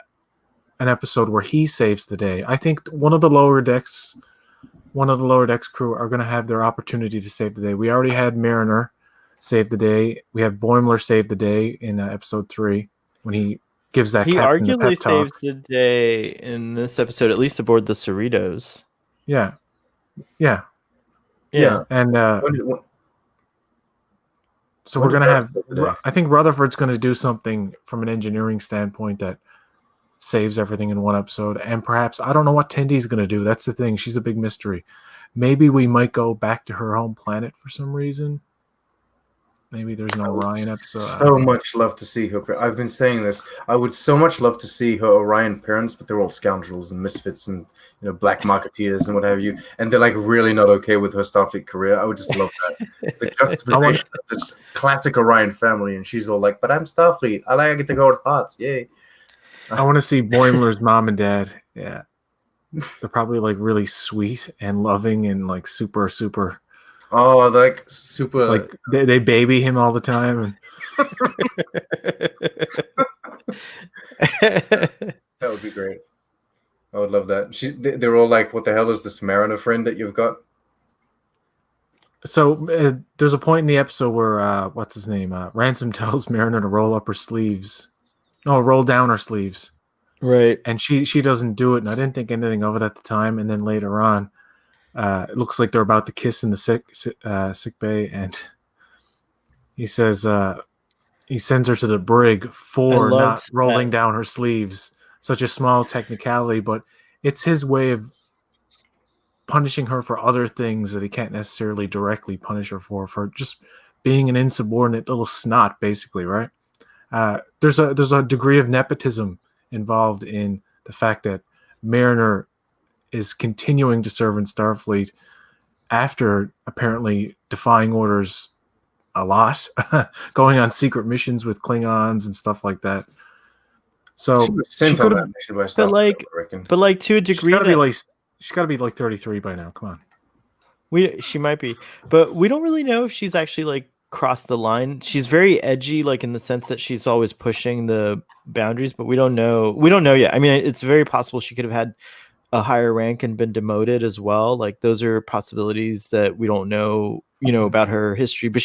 episode where he saves the day. I think one of the lower decks crew are going to have their opportunity to save the day. We already had Mariner save the day. We have Boimler save the day in episode 3 when he gives that He captain a arguably pep talk. saves the day in this episode, at least aboard the Cerritos. Yeah. Yeah. And so we're When going did to that have, save the day? I think Rutherford's going to do something from an engineering standpoint that saves everything in one episode. And perhaps, I don't know what Tendy's going to do. That's the thing. She's a big mystery. Maybe we might go back to her home planet for some reason. Maybe there's an Orion episode. I So don't know. much love to see her. I've been saying this. I would so much love to see her Orion parents, but they're all scoundrels and misfits and black marketeers and what have you. And they're like really not okay with her Starfleet career. I would just love that. The juxtaposition of this classic Orion family, and she's all like, "But I'm Starfleet. I get to go with parts. Yay!" I want to see Boimler's mom and dad. Yeah. They're probably like really sweet and loving and like super, super. Oh, they're like super. Like they baby him all the time. That would be great. I would love that. They're all like, "What the hell is this Mariner friend that you've got?" So there's a point in the episode where what's his name? Ransom tells Mariner to roll up her sleeves. No, roll down her sleeves. Right. And she doesn't do it, and I didn't think anything of it at the time. And then later on, it looks like they're about to kiss in the sick bay, and he says he sends her to the brig for not rolling down her sleeves. Such a small technicality, but it's his way of punishing her for other things that he can't necessarily directly punish her for just being an insubordinate little snot, basically, right? There's a degree of nepotism involved in the fact that Mariner is continuing to serve in Starfleet after apparently defying orders a lot, going on secret missions with Klingons and stuff like that. So she was sent on that mission by Starfleet, I reckon. But like to a degree, she's got to be like 33 by now. Come on. She might be, but we don't really know if she's actually like crossed the line. She's very edgy, like in the sense that she's always pushing the boundaries, but we don't know yet. I mean, it's very possible she could have had a higher rank and been demoted as well. Like those are possibilities that we don't know, about her history. But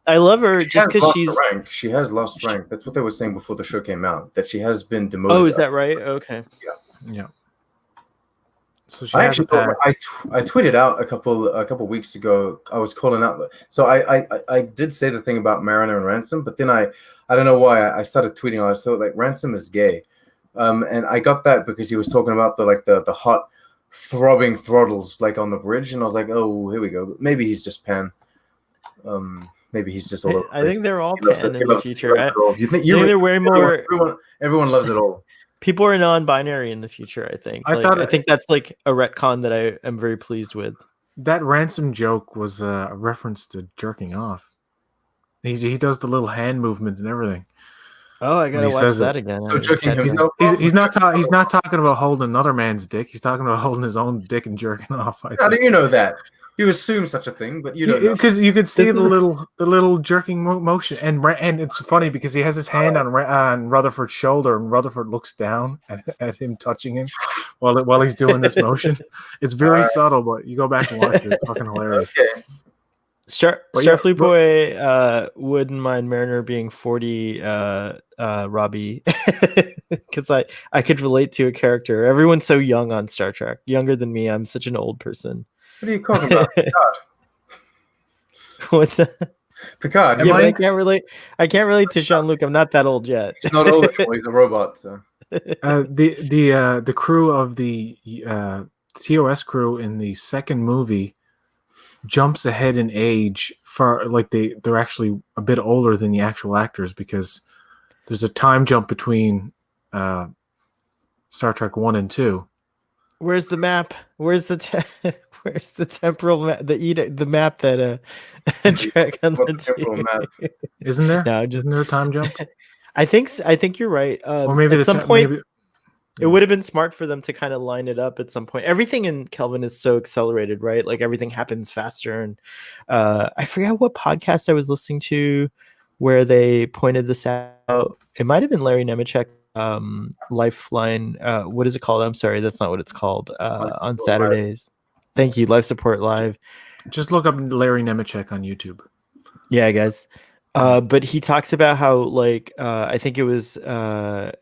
I love her just because she has lost rank. That's what they were saying before the show came out, that she has been demoted. Oh, is that right? Okay. Yeah. So she I tweeted out a couple weeks ago. I was calling out. So I did say the thing about Mariner and Ransom, but then I don't know why I started tweeting. I thought like Ransom is gay, and I got that because he was talking about the hot throbbing throttles like on the bridge, and I was like, oh, here we go. Maybe he's just pan. Maybe he's just all over. I think they're all pan in the future. You think they're way more. Everyone loves it all. People are non-binary in the future, I think. I think that's like a retcon that I am very pleased with. That Ransom joke was a reference to jerking off. He does the little hand movement and everything. Oh, I gotta watch that again. So jerking himself. He's not talking about holding another man's dick. He's talking about holding his own dick and jerking off. How do you know that? You assume such a thing, but you don't know. Because you could see the little jerking motion, and it's funny because he has his hand on Rutherford's shoulder, and Rutherford looks down at him touching him while he's doing this motion. It's very subtle, but you go back and watch it. It's fucking hilarious. Okay. Starfleet Boy wouldn't mind Mariner being 40, Robbie, because I could relate to a character. Everyone's so young on Star Trek, younger than me. I'm such an old person. What are you talking about? Picard. What the? Picard. Yeah, but I can't relate to Jean-Luc. I'm not that old yet. He's not old anymore. He's a robot. So. The crew of the TOS crew in the second movie jumps ahead in age far, like they're actually a bit older than the actual actors because there's a time jump between Star Trek 1 and 2. Where's the map? Where's the temporal map? The map that Trek on the temporal map. Isn't there? No, isn't there a time jump? I think you're right. Or maybe at some point. It would have been smart for them to kind of line it up at some point. Everything in Kelvin is so accelerated, right? Like everything happens faster. And I forgot what podcast I was listening to where they pointed this out. It might have been Larry Nemechek, Lifeline. What is it called? I'm sorry, that's not what it's called. On Saturdays. Thank you, Life Support Live. Just look up Larry Nemechek on YouTube. Yeah, guys. But he talks about how like I think it was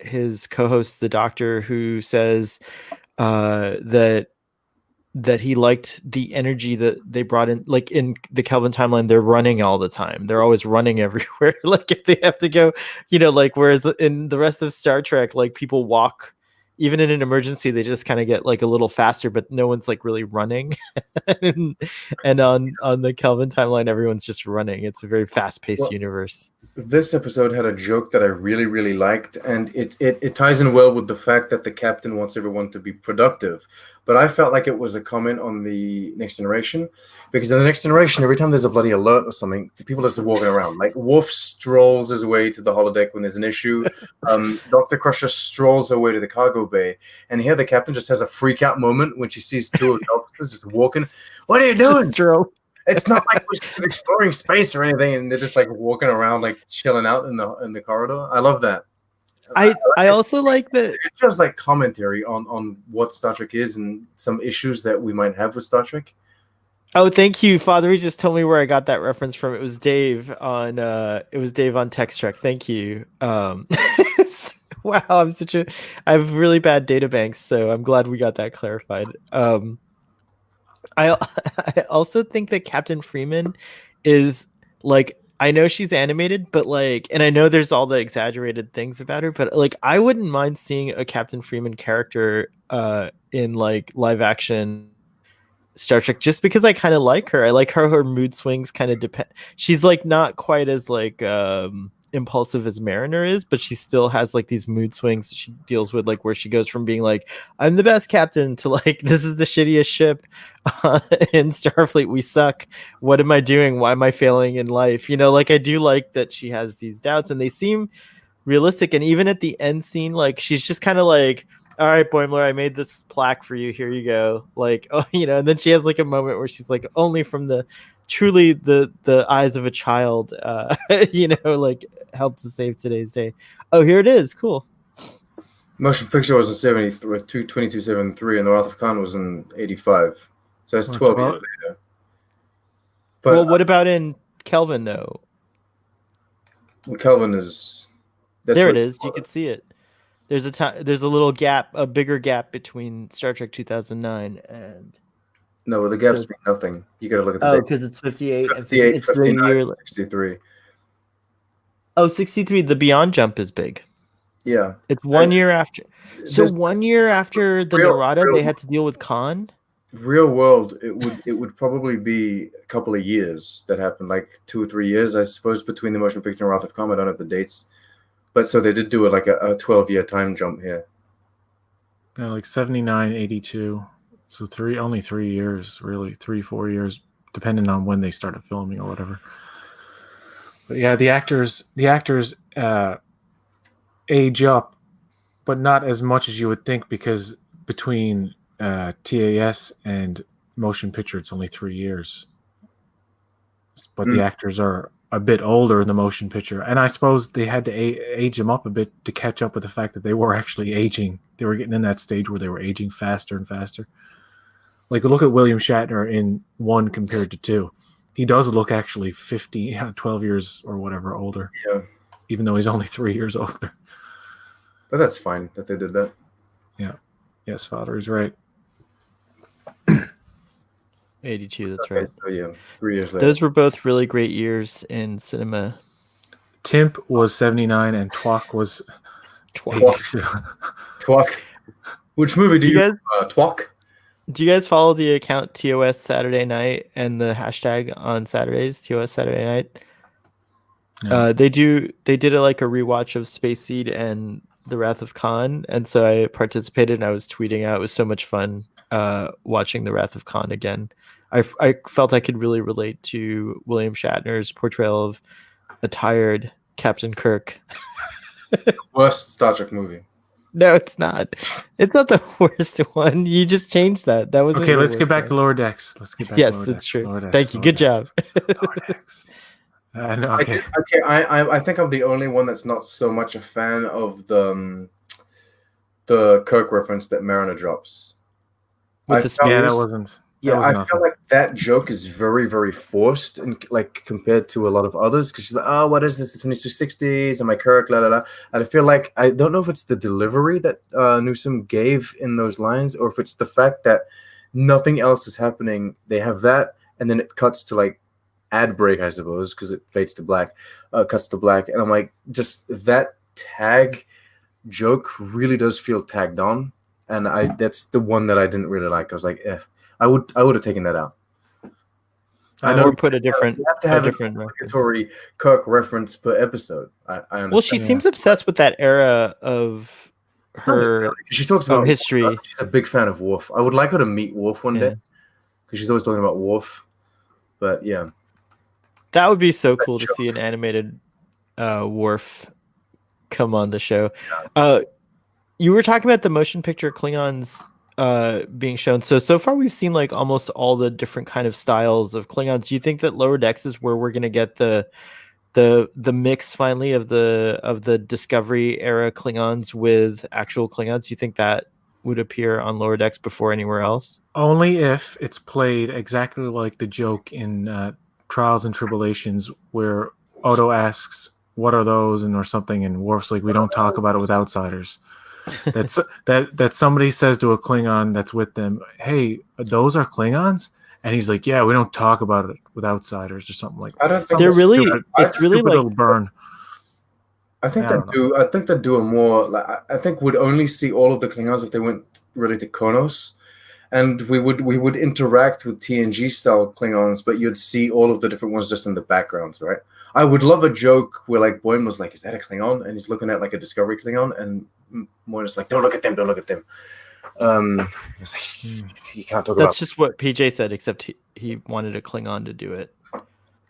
his co-host, the Doctor, who says that he liked the energy that they brought in. Like in the Kelvin timeline, they're running all the time. They're always running everywhere. Like if they have to go, like whereas in the rest of Star Trek, like people walk. Even in an emergency, they just kind of get like a little faster, but no one's like really running. and on the Kelvin timeline, everyone's just running. It's a very fast-paced universe. This episode had a joke that I really, really liked, and it ties in well with the fact that the captain wants everyone to be productive. But I felt like it was a comment on the Next Generation, because in the Next Generation, every time there's a bloody alert or something, the people are just walking around. Like Worf strolls his way to the holodeck when there's an issue. Dr. Crusher strolls her way to the cargo bay, and here the captain just has a freak out moment when she sees two of the officers just walking. What are you doing? It's not like we're just exploring space or anything, and they're just like walking around, like chilling out in the corridor. I love that. I also like that. It feels like commentary on what Star Trek is and some issues that we might have with Star Trek. Oh, thank you, Father. He just told me where I got that reference from. It was Dave on Text Trek. Thank you. Wow, I have really bad data banks, so I'm glad we got that clarified. I also think that Captain Freeman is like, I know she's animated, but like, and I know there's all the exaggerated things about her, but like, I wouldn't mind seeing a Captain Freeman character in like live action Star Trek, just because I kind of like her. I like how her mood swings kind of depend. She's like not quite as like impulsive as Mariner is, but she still has like these mood swings that she deals with, like where she goes from being like, I'm the best captain, to like, this is the shittiest ship in Starfleet, we suck, what am I doing, why am I failing in life, like I do like that she has these doubts, and they seem realistic. And even at the end scene, like she's just kind of like, all right, Boimler, I made this plaque for you, here you go, like, oh, and then she has like a moment where she's like, only from the truly the eyes of a child like help to save today's day. Oh, here it is. Cool. Motion picture was in 73, 2273, and the Wrath of Khan was in 85. So that's 12 years later. But, well, what about in Kelvin though? Well, Kelvin is. There it is. You can see it. There's a little gap, a bigger gap between Star Trek 2009 and. No, well, the gaps mean nothing. You got to look at the. Oh, because it's 58. 58, it's 59, the year... 63. Oh, 63. The Beyond jump is big. Yeah. It's 1 year after. So 1 year after the Narada, they had to deal with Khan. Real world, it would probably be a couple of years that happened, like 2 or 3 years, I suppose, between the motion picture and Wrath of Khan. I don't have the dates, but so they did do it like a 12-year time jump here. Yeah, like 79, 82. So only 3 years, really, 3-4 years, depending on when they started filming or whatever. But yeah, the actors age up, but not as much as you would think, because between TAS and motion picture, it's only 3 years. But the actors are a bit older in the motion picture, and I suppose they had to age them up a bit to catch up with the fact that they were actually aging. They were getting in that stage where they were aging faster and faster. Like, look at William Shatner in 1 compared to 2. He does look actually 12 years or whatever older. Yeah. Even though he's only 3 years older. But that's fine that they did that. Yeah. Yes, Father is right. 82, that's right. So yeah, 3 years later. Those were both really great years in cinema. Timp was 79 and Twok was 82. Twok. Which movie do you Twok? Do you guys follow the account TOS Saturday Night and the hashtag on Saturdays, TOS Saturday Night? No. They did like a rewatch of Space Seed and The Wrath of Khan, and so I participated and I was tweeting out. It was so much fun watching The Wrath of Khan again. I felt I could really relate to William Shatner's portrayal of a tired Captain Kirk. Worst Star Trek movie. No, it's not. It's not the worst one. You just changed that. That was okay. Let's get back to Lower Decks. Yes, it's true. Thank you. Good job. Lower Decks. Okay. I think I'm the only one that's not so much a fan of the Kirk reference that Mariner drops. That wasn't. Yeah, was I nothing. feel like that joke is very, very forced, and like compared to a lot of others, because she's like, "Oh, what is this? The 2260s?" And my Kirk, la la la. And I feel like I don't know if it's the delivery that Newsom gave in those lines, or if it's the fact that nothing else is happening. They have that, and then it cuts to like ad break, I suppose, because it fades to black, cuts to black, and I'm like, just that tag joke really does feel tagged on, and that's the one that I didn't really like. I was like, eh. I would have taken that out. I know Or put a different, you have to have a different reference. obligatory Kirk reference per episode. I understand. Well, she seems obsessed with that era of her She talks about history. Worf. She's a big fan of Worf. I would like her to meet Worf one day, because she's always talking about Worf. But yeah, that would be so cool to see an animated Worf come on the show. You were talking about the motion picture Klingons being shown. So far we've seen like almost all the different kind of styles of Klingons. Do you think that Lower Decks is where we're going to get the mix finally of the Discovery era Klingons with actual Klingons? Do you think that would appear on Lower Decks before anywhere else? Only if it's played exactly like the joke in Trials and Tribulations, where Odo asks, "What are those?" and or something, and Worf's like, "We don't talk about it with outsiders." that somebody says to a Klingon that's with them, "Hey, those are Klingons," and he's like, "Yeah, we don't talk about it with outsiders," or something like that. I don't think they're really. Stupid, it's really like little burn. I think they do. I think they do a more. Like, I think we'd only see all of the Klingons if they went really to Konos, and we would interact with TNG style Klingons, but you'd see all of the different ones just in the backgrounds, right? I would love a joke where like Boyne was like, "Is that a Klingon?" and he's looking at like a Discovery Klingon, and Boyne's like, "Don't look at them, don't look at them." It's like, you can't talk about. That's just what PJ said, except he wanted a Klingon to do it.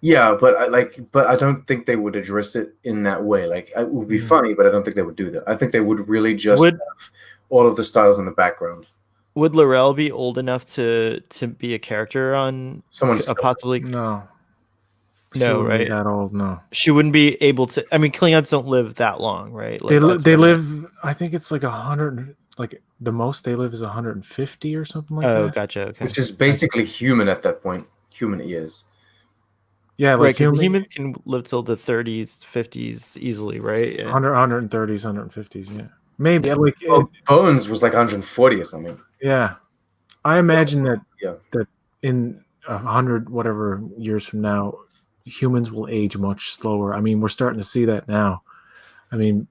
Yeah, but I don't think they would address it in that way. Like, it would be funny, but I don't think they would do that. I think they would really just have all of the styles in the background. Would L'Rell be old enough to be a character on possibly? No, right? That old? No, she wouldn't be able to. I mean, Klingons don't live that long, right? Like, they live. I think it's like 100. Like the most they live is 150 or something like that. Oh, gotcha. Okay. Which is basically human at that point. Human years. Yeah, like humans can live till the 30s, 50s easily, right? Yeah. 130s, 150s, yeah. Maybe like Bones was like 140 or something. Yeah. I imagine that in 100 whatever years from now, humans will age much slower. I mean, we're starting to see that now. I mean,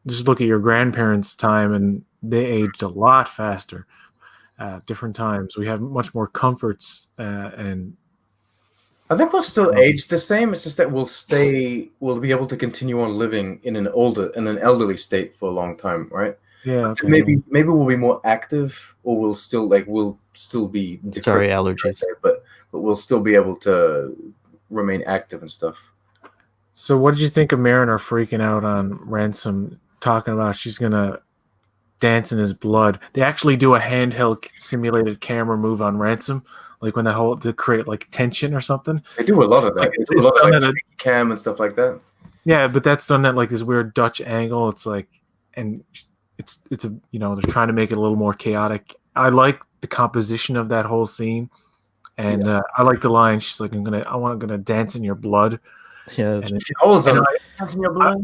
just look at your grandparents' time, and they aged a lot faster. Different times. We have much more comforts and I think we'll still age the same. It's just that we'll be able to continue on living in an elderly state for a long time, right? Yeah. Okay. Maybe we'll be more active, or we'll still be sorry, allergies. But we'll still be able to remain active and stuff. So what did you think of Mariner freaking out on Ransom, talking about she's gonna dance in his blood? They actually do a handheld simulated camera move on Ransom. Like when to create like tension or something. They do a lot of that. Like, they do a lot of like cam and stuff like that. Yeah, but that's done at like this weird Dutch angle. It's like, and it's a they're trying to make it a little more chaotic. I like the composition of that whole scene, and I like the line. She's like, I'm gonna dance in your blood. Yeah, she holds on. Dance in your blood.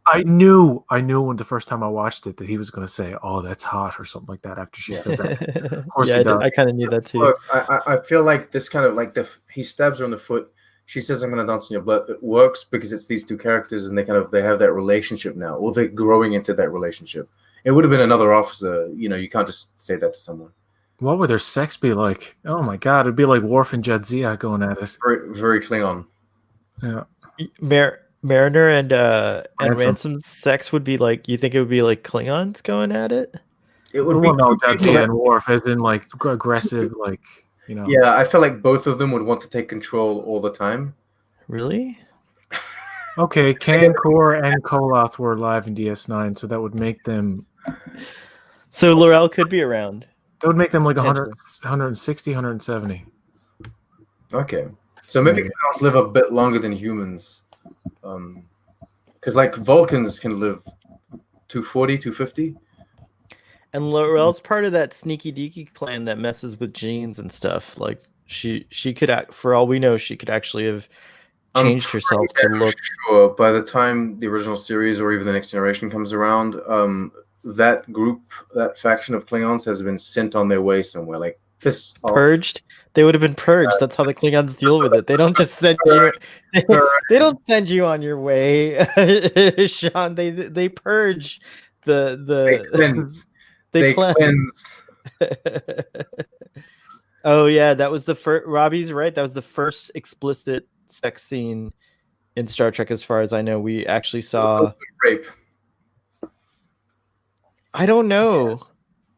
I knew when the first time I watched it that he was gonna say, "Oh, that's hot" or something like that after she said that. Of course, I kind of knew that too. I feel like this kind of like he stabs her in the foot. She says, "I'm gonna dance in your blood." It works because it's these two characters, and they have that relationship now, or they're growing into that relationship. It would have been another officer. You can't just say that to someone. What would their sex be like? Oh my god, it'd be like Worf and Jadzia going at it. Very, very Klingon. Yeah. Mariner and Ransom's sex would be like. You think it would be like Klingons going at it? It would be Jadzia and Worf, as in like aggressive, like Yeah, I feel like both of them would want to take control all the time. Really? Okay, Kankor and Koloth were alive in DS9, so that would make them. So L'Rell could be around. That would make them like 100, 160, 170. Okay. So maybe Klingons live a bit longer than humans. Because like Vulcans can live 240, 250. And Laurel's part of that sneaky deaky clan that messes with genes and stuff. Like she could act, for all we know, she could actually have changed herself to look. Sure, by the time the original series or even the Next Generation comes around, that group, that faction of Klingons has been sent on their way somewhere. Like piss off. Purged. They would have been purged. That's how the Klingons deal with it. They don't just send you. They don't send you on your way, Sean. They purge They cleanse. They cleanse. Oh yeah, that was the first. Robbie's right. That was the first explicit sex scene in Star Trek, as far as I know. We actually saw rape. I don't know.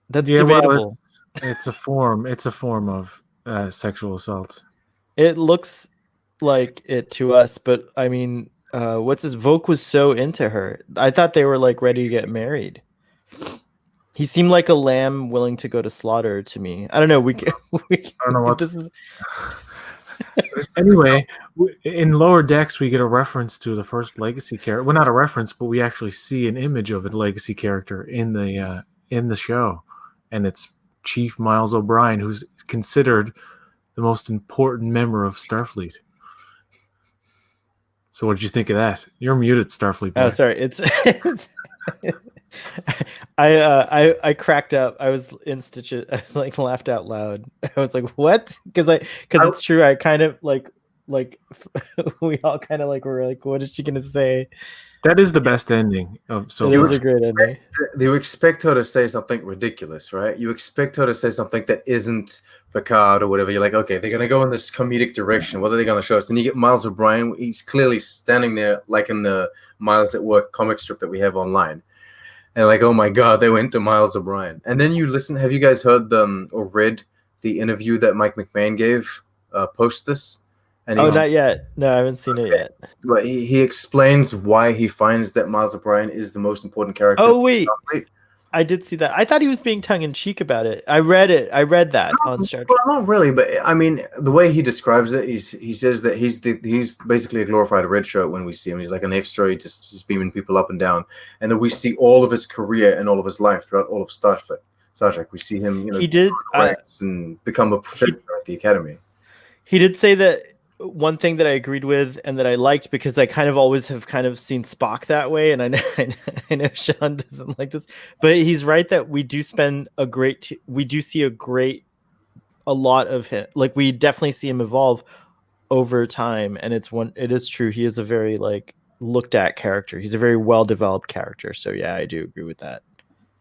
That's debatable. Well, it's a form. It's a form of sexual assault. It looks like it to us, but I mean, what's his Vogue was so into her. I thought they were like ready to get married. He seemed like a lamb willing to go to slaughter to me. I don't know. I don't know what this is. Anyway, in Lower Decks, we get a reference to the first Legacy character. Well, not a reference, but we actually see an image of a Legacy character in the show, and it's Chief Miles O'Brien, who's considered the most important member of Starfleet. So, what did you think of that? You're muted, Starfleet. Oh, sorry. It's I cracked up. I was in stitches. I like laughed out loud. I was like, "What?" Because it's true. I kind of like we all kind of like were like, "What is she gonna say?" That is the best ending of so. It is a great ending. You expect her to say something ridiculous, right? You expect her to say something that isn't Picard or whatever. You're like, okay, they're gonna go in this comedic direction. What are they gonna show us? And you get Miles O'Brien. He's clearly standing there, like in the Miles at Work comic strip that we have online. And like, oh my God, they went to Miles O'Brien. And then you listen. Have you guys heard or read the interview that Mike McMahon gave post this? And not yet. No, I haven't seen it yet. But he explains why he finds that Miles O'Brien is the most important character. Oh wait, I did see that. I thought he was being tongue in cheek about it. I read that on Star Trek. Well, not really, but I mean, the way he describes it, he says that he's basically a glorified red shirt when we see him. He's like an extra, just beaming people up and down, and then we see all of his career and all of his life throughout all of Star Trek. We see him, he did and become a professor at the academy. He did say that. One thing that I agreed with and that I liked, because I kind of always have kind of seen Spock that way, and I know Sean doesn't like this, but he's right that we do see a lot of him. Like we definitely see him evolve over time, and it is true. He is a very like looked at character. He's a very well developed character. So yeah, I do agree with that.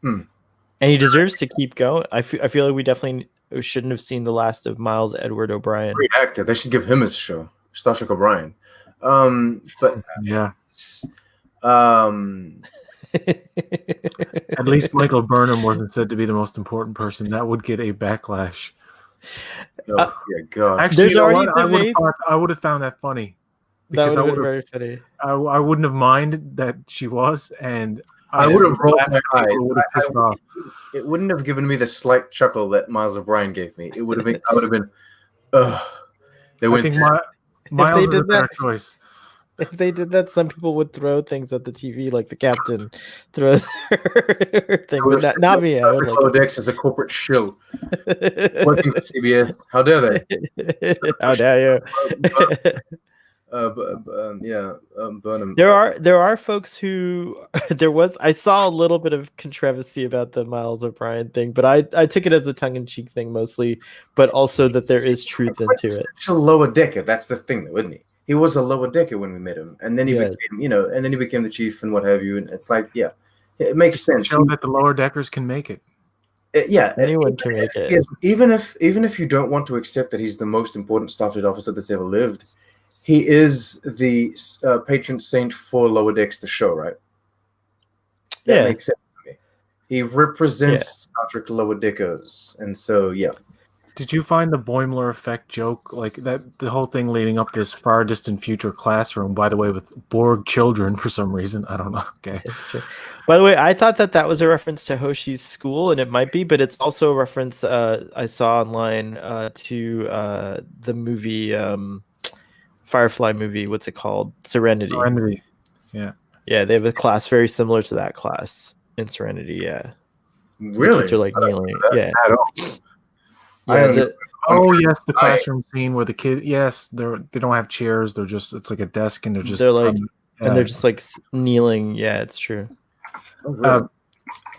And he deserves to keep going. I feel like we definitely shouldn't have seen the last of Miles Edward O'Brien. Great actor. They should give him his show, Star Trek O'Brien. But yeah. At least Michael Burnham wasn't said to be the most important person. That would get a backlash. Yeah, God. Actually, I would have found that funny. That would have been very funny. I wouldn't have minded that she was, and I would have rolled my eyes. It wouldn't have given me the slight chuckle that Miles O'Brien gave me. It would have been. I would have been. I think Miles was a better choice. If they did that, some people would throw things at the TV, like the captain throws her thing. But not me. I would like Dex as a corporate shill working for CBS. How dare they? How dare you? Burnham. There are folks who I saw a little bit of controversy about the Miles O'Brien thing, but I took it as a tongue-in-cheek thing mostly, but also that there is truth into it. Such a lower decker. That's the thing, though, isn't he? He was a lower decker when we met him, and then he became, the chief and what have you. And it's like, yeah, it makes sense. Show that the lower deckers can make it. Anyone can make it. Even if you don't want to accept that he's the most important Starfleet officer that's ever lived. He is the patron saint for Lower Decks, the show, right? That makes sense to me. He represents Star Trek Lower Deckers, and so yeah. Did you find the Boimler effect joke, like that? The whole thing leading up to this far distant future classroom, by the way, with Borg children for some reason. I don't know. Okay. By the way, I thought that was a reference to Hoshi's school, and it might be, but it's also a reference I saw online to the movie. Firefly movie, what's it called? Serenity. Yeah, they have a class very similar to that class in Serenity. The kids are like kneeling. Yeah. At all. Yeah. Oh yes, the classroom scene where the kid. Yes, they don't have chairs. They're just it's like a desk, and they're like, and they're just like kneeling. Yeah, it's true. Oh, really?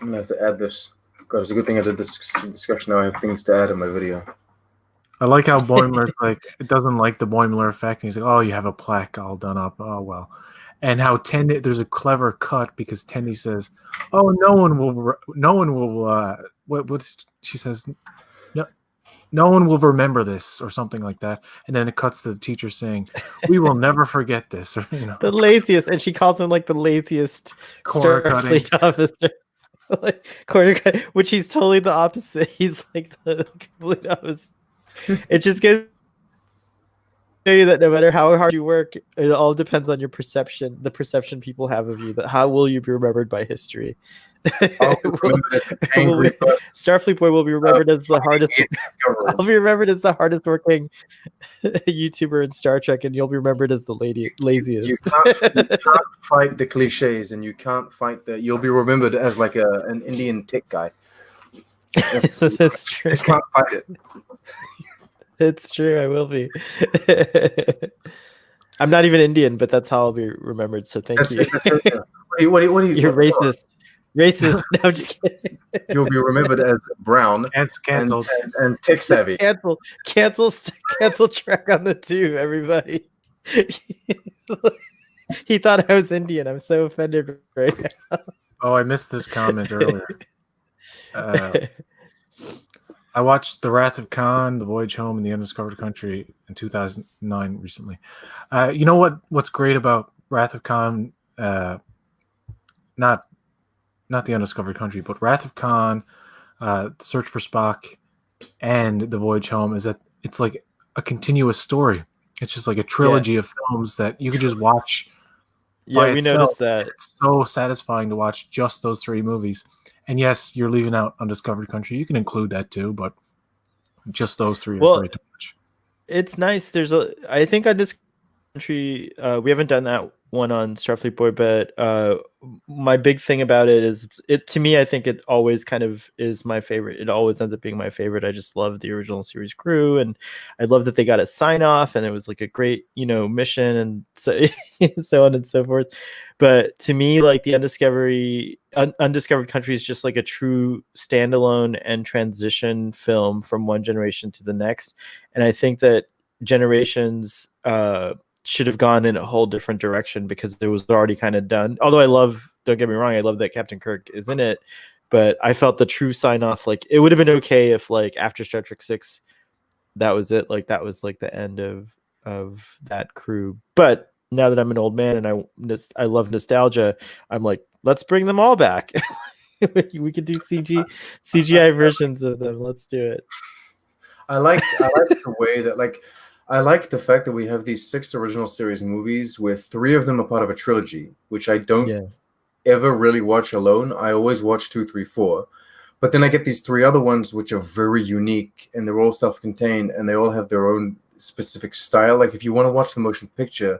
I'm gonna have to add this. God, it's a good thing I did this discussion. Now I have things to add in my video. I like how Boimler's like it doesn't like the Boimler effect. And he's like, "Oh, you have a plaque all done up. Oh well," and how Tendi there's a clever cut because Tendi says, "Oh, no one will. What's she says? No one will remember this," or something like that. And then it cuts to the teacher saying, "We will never forget this." Or the laziest, and she calls him like the laziest Starfleet officer. Like corner cut, which he's totally the opposite. He's like the complete opposite. It just goes to show you that no matter how hard you work, it all depends on your perception, the perception people have of you. That how will you be remembered by history? Starfleet Boy will be remembered as the hardest. I'll be remembered as the hardest working YouTuber in Star Trek, and you'll be remembered as the laziest. You can't fight the cliches, and you can't fight the. You'll be remembered as like an Indian tech guy. That's true. Just can't fight it. It's true. I will be. I'm not even Indian, but that's how I'll be remembered. So thank you. What are you? You're racist. Racist. No, I'm just kidding. You'll be remembered as brown canceled and tech savvy. Cancel track on the tube, everybody. He thought I was Indian. I'm so offended right now. Oh, I missed this comment earlier. I watched The Wrath of Khan, The Voyage Home, and The Undiscovered Country in 2009 recently. You know what's great about Wrath of Khan? Not The Undiscovered Country, but Wrath of Khan, Search for Spock, and The Voyage Home is that it's like a continuous story. It's just like a trilogy of films that you could just watch. Yeah, we noticed that. It's so satisfying to watch just those three movies. And yes, you're leaving out Undiscovered Country. You can include that too, but just those three are great to watch. It's nice. I think Undiscovered Country, we haven't done that one on Starfleet Boy, but my big thing about it is to me, I think it always kind of is my favorite. It always ends up being my favorite. I just love the original series crew, and I love that they got a sign off, and it was like a great, mission, and so so on and so forth. But to me, like the Undiscovered Country is just like a true standalone and transition film from one generation to the next, and I think that Generations should have gone in a whole different direction because it was already kind of done. Although don't get me wrong, I love that Captain Kirk is in it, but I felt the true sign off, like it would have been okay if like after Star Trek 6, that was it. Like that was like the end of that crew. But now that I'm an old man and I love nostalgia, I'm like, let's bring them all back. We could do CGI versions of them. Let's do it. I like the way that I like the fact that we have these 6 original series movies where 3 of them are part of a trilogy, which I don't ever really watch alone. I always watch 2, 3, 4. But then I get these 3 other ones which are very unique, and they're all self-contained, and they all have their own specific style. Like if you want to watch the motion picture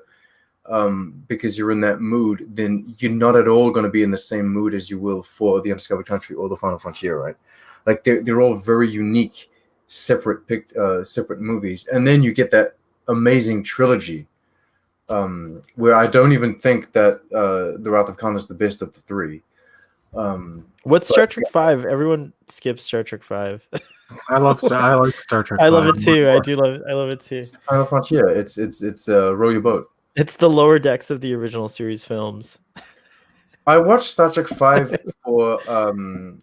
because you're in that mood, then you're not at all going to be in the same mood as you will for The Undiscovered Country or The Final Frontier, right? Like they're all very unique, separate movies, and then you get that amazing trilogy where I don't even think that The Wrath of Khan is the best of the 3. What's Star Trek 5? Everyone skips Star Trek 5. I like Star Trek 5. I love it too. I love it too. Final Frontier. It's row your boat. It's the lower decks of the original series films. I watched Star Trek 5 for the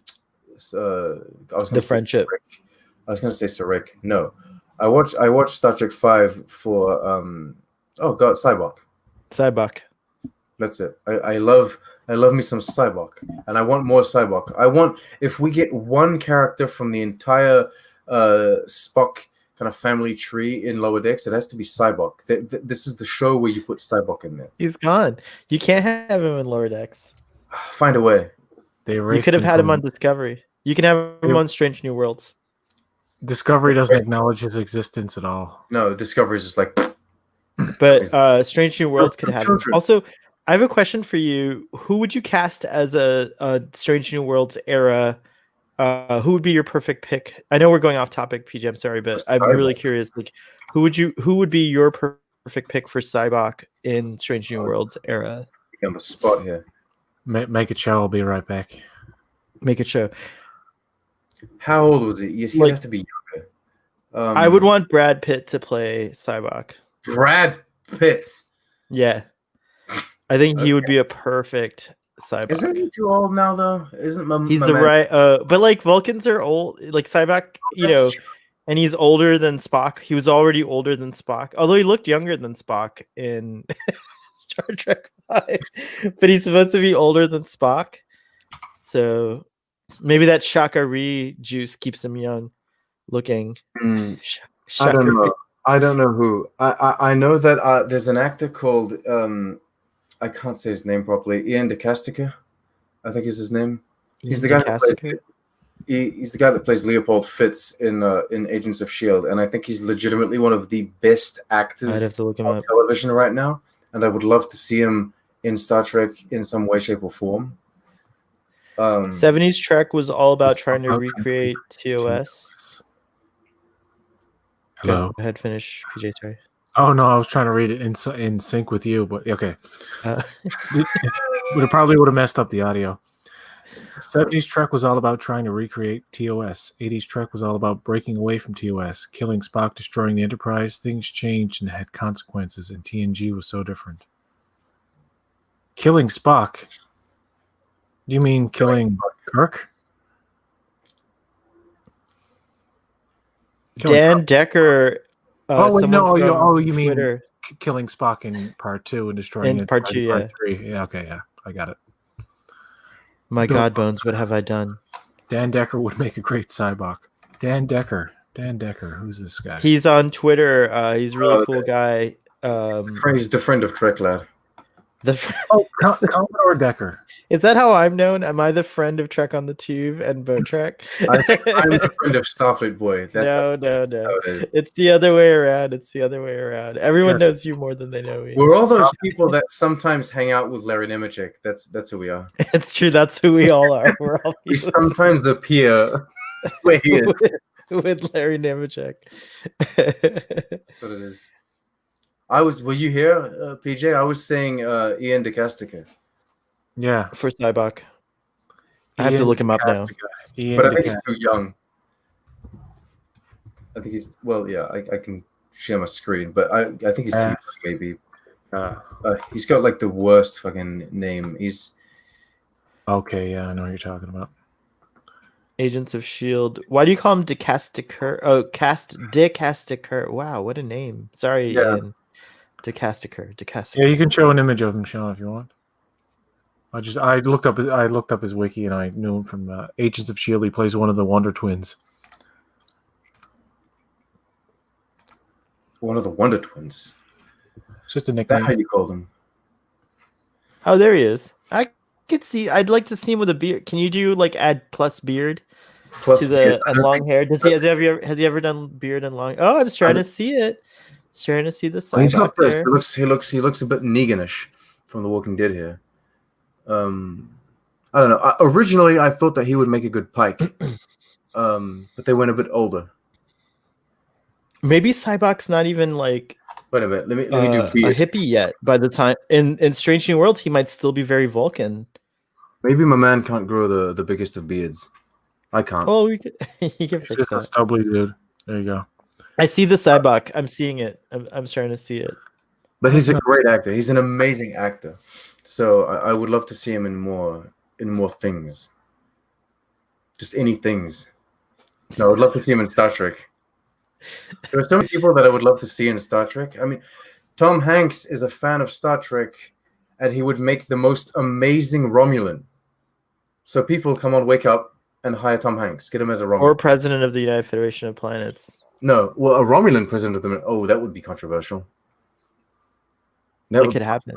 friendship. I was going to say Sarek. No, I watched Star Trek 5 for Cybok. Cybok. That's it. I love me some Cybok, and I want more Cybok. If we get one character from the entire Spock kind of family tree in Lower Decks, it has to be Cybok. This is the show where you put Cybok in there. He's gone. You can't have him in Lower Decks. Find a way. You could have had him on Discovery. You can have him on Strange New Worlds. Discovery doesn't acknowledge his existence at all. No, Discovery is just like. But Strange New Worlds could have him. Also, I have a question for you. Who would you cast as a Strange New Worlds era who would be your perfect pick? I know we're going off topic, PJ. I'm sorry, but I'm really curious. Like, who would be your perfect pick for Cybok in Strange New Worlds era? On the spot here. Make it show. I'll be right back. Make it show. How old was he? He'd have to be younger. I would want Brad Pitt to play Cybok. Brad Pitt. Yeah, I think he would be a perfect Cybok. Isn't he too old now, though? He's the right? But like Vulcans are old. Like Cybok, true. And he's older than Spock. He was already older than Spock, although he looked younger than Spock in Star Trek 5. But he's supposed to be older than Spock. So maybe that Shakari juice keeps him young looking. I don't know. I don't know who. I know that there's an actor called I can't say his name properly. Ian DeCastica, I think is his name. He's the guy that plays, he's the guy that plays Leopold Fitz in Agents of S.H.I.E.L.D. And I think he's legitimately one of the best actors on television right now. And I would love to see him in Star Trek in some way, shape, or form. 70s Trek was all about trying to recreate TOS. Hello. Go ahead, finish, PJ. Sorry. Oh no, I was trying to read it in sync with you, but okay. It probably would have messed up the audio. 70s Trek was all about trying to recreate TOS. 80s Trek was all about breaking away from TOS, killing Spock, destroying the Enterprise. Things changed and had consequences, and TNG was so different. Killing Spock? Do you mean killing Kirk? Dan Decker. You mean killing Spock in part 2 and destroying in part 2, yeah. Part 3. Yeah, okay, yeah, I got it. My God, Bones, what have I done? Dan Decker would make a great Cybok. Dan Decker, who's this guy? He's on Twitter. He's a really cool guy. He's the friend of Trek Lad. Commodore Decker. Is that how I'm known? Am I the friend of Trek on the Tube and Boatrek? I'm the friend of Starfleet Boy. No. It's the other way around. Everyone knows you more than they know me. We're all those people that sometimes hang out with Larry Nemeczek. That's who we are. It's true. That's who we all are. We're all we sometimes appear where he is. with Larry Nemeczek. That's what it is. Were you here, PJ? I was saying Ian DeCastica. Yeah. For Cybok. I have to look him up now. But I think he's too young. I think he's, I can share my screen, but I think he's too young, maybe. He's got like the worst fucking name. Okay, yeah, I know what you're talking about. Agents of S.H.I.E.L.D. Why do you call him DeCastiker? Oh, DeCastiker. Wow, what a name. Sorry, Ian. DeCastiker. Yeah, you can show an image of him, Sean, if you want. I looked up his wiki and I knew him from Agents of S.H.I.E.L.D. He plays one of the Wonder Twins. One of the Wonder Twins. It's just a nickname. Is that how you call them? Oh, there he is. I could see. I'd like to see him with a beard. Can you do like add plus beard and long hair? Has he ever done beard and long? Oh, I'm trying to see it. Trying to see the side. He's got this. He looks a bit Neganish from The Walking Dead here. I don't know. Originally, I thought that he would make a good Pike, but they went a bit older. Maybe Cybok's not even like. Wait a minute. Let me do a hippie yet. By the time in Strange New Worlds, he might still be very Vulcan. Maybe my man can't grow the biggest of beards. I can't. Oh, you can fix just that. A stubbly dude. There you go. I see the Cybok. I'm seeing it. I'm starting to see it. But he's a great actor. He's an amazing actor. So I would love to see him in more things. Just any things. No, I would love to see him in Star Trek. There are so many people that I would love to see in Star Trek. I mean, Tom Hanks is a fan of Star Trek, and he would make the most amazing Romulan. So people, come on, wake up and hire Tom Hanks. Get him as a Romulan. Or president of the United Federation of Planets. No, well, a Romulan president of the... Oh, that would be controversial. It could happen.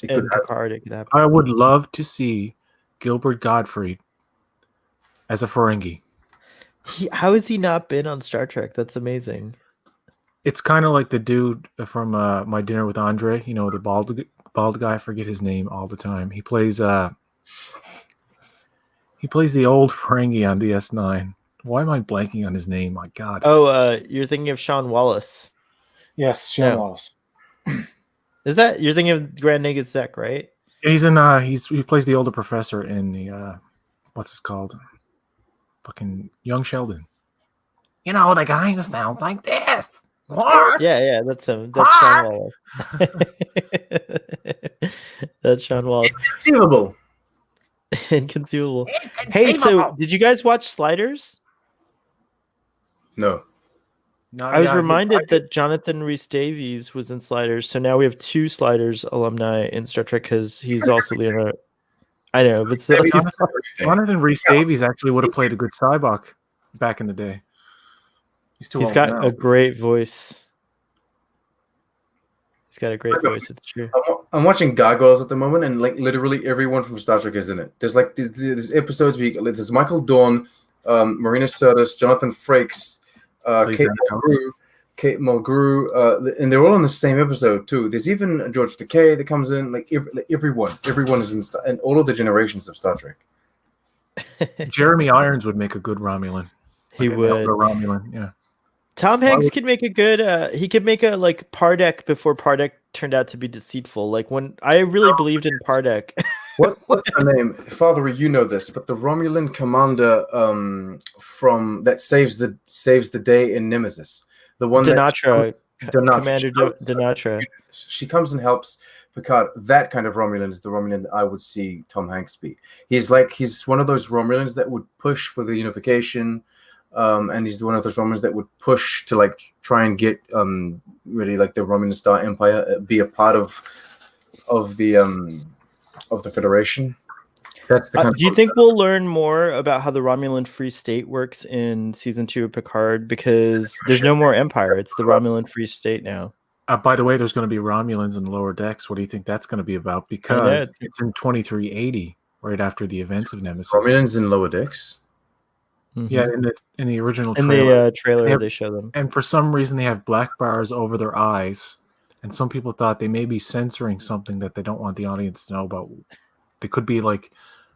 It could happen. I would love to see Gilbert Gottfried as a Ferengi. How has he not been on Star Trek? That's amazing. It's kind of like the dude from My Dinner with Andre. You know, the bald guy. I forget his name all the time. He plays He plays the old Ferengi on DS9. Why am I blanking on his name? My God. Oh, you're thinking of Sean Wallace. Yes, Sean No. Wallace. Is that you're thinking of Grand Naked Zek, right? He's in. He plays the older professor in the what's it called? Fucking Young Sheldon. You know, the guy who sounds like this. What? Yeah, that's him. That's Sean Wallace. That's Sean Wallace. Inconceivable. Inconceivable. Hey, so did you guys watch Sliders? No. I was reminded that Jonathan Rhys Davies was in Sliders, so now we have 2 Sliders alumni in Star Trek because he's also Leonardo. I know, but still, Jonathan Rhys Davies actually would have played a good Cybok back in the day. He's got a great voice. He's got a great voice. It's true. I'm watching Gargoyles at the moment, and like literally everyone from Star Trek is in it. There's like these episodes where there's Michael Dorn, Marina Sirtis, Jonathan Frakes, Kate Mulgrew, and they're all in the same episode too. There's even George Takei that comes in. Like everyone is in, and all of the generations of Star Trek. Jeremy Irons would make a good Romulan. He would. Romulan, yeah. Tom Hanks could make a good. He could make a like Pardek before Pardek turned out to be deceitful. Like when I really believed in Pardek. What's her name? Father, you know this, but the Romulan commander from that saves the day in Nemesis, the one Denatra, Commander Denatra. She comes and helps Picard. That kind of Romulan is the Romulan that I would see Tom Hanks be. He's one of those Romulans that would push for the unification. And he's one of those Romulans that would push to like try and get really like the Romulan Star Empire be a part of the Federation. That's the kind do you think we'll learn more about how the Romulan Free State works in season 2 of Picard? Because there's no more Empire; it's the Romulan Free State now. By the way, there's going to be Romulans in Lower Decks. What do you think that's going to be about? Because it's in 2380, right after the events of Nemesis. Romulans in Lower Decks. Mm-hmm. Yeah, in the original trailer, they show them, and for some reason they have black bars over their eyes, and some people thought they may be censoring something that they don't want the audience to know about. They could be like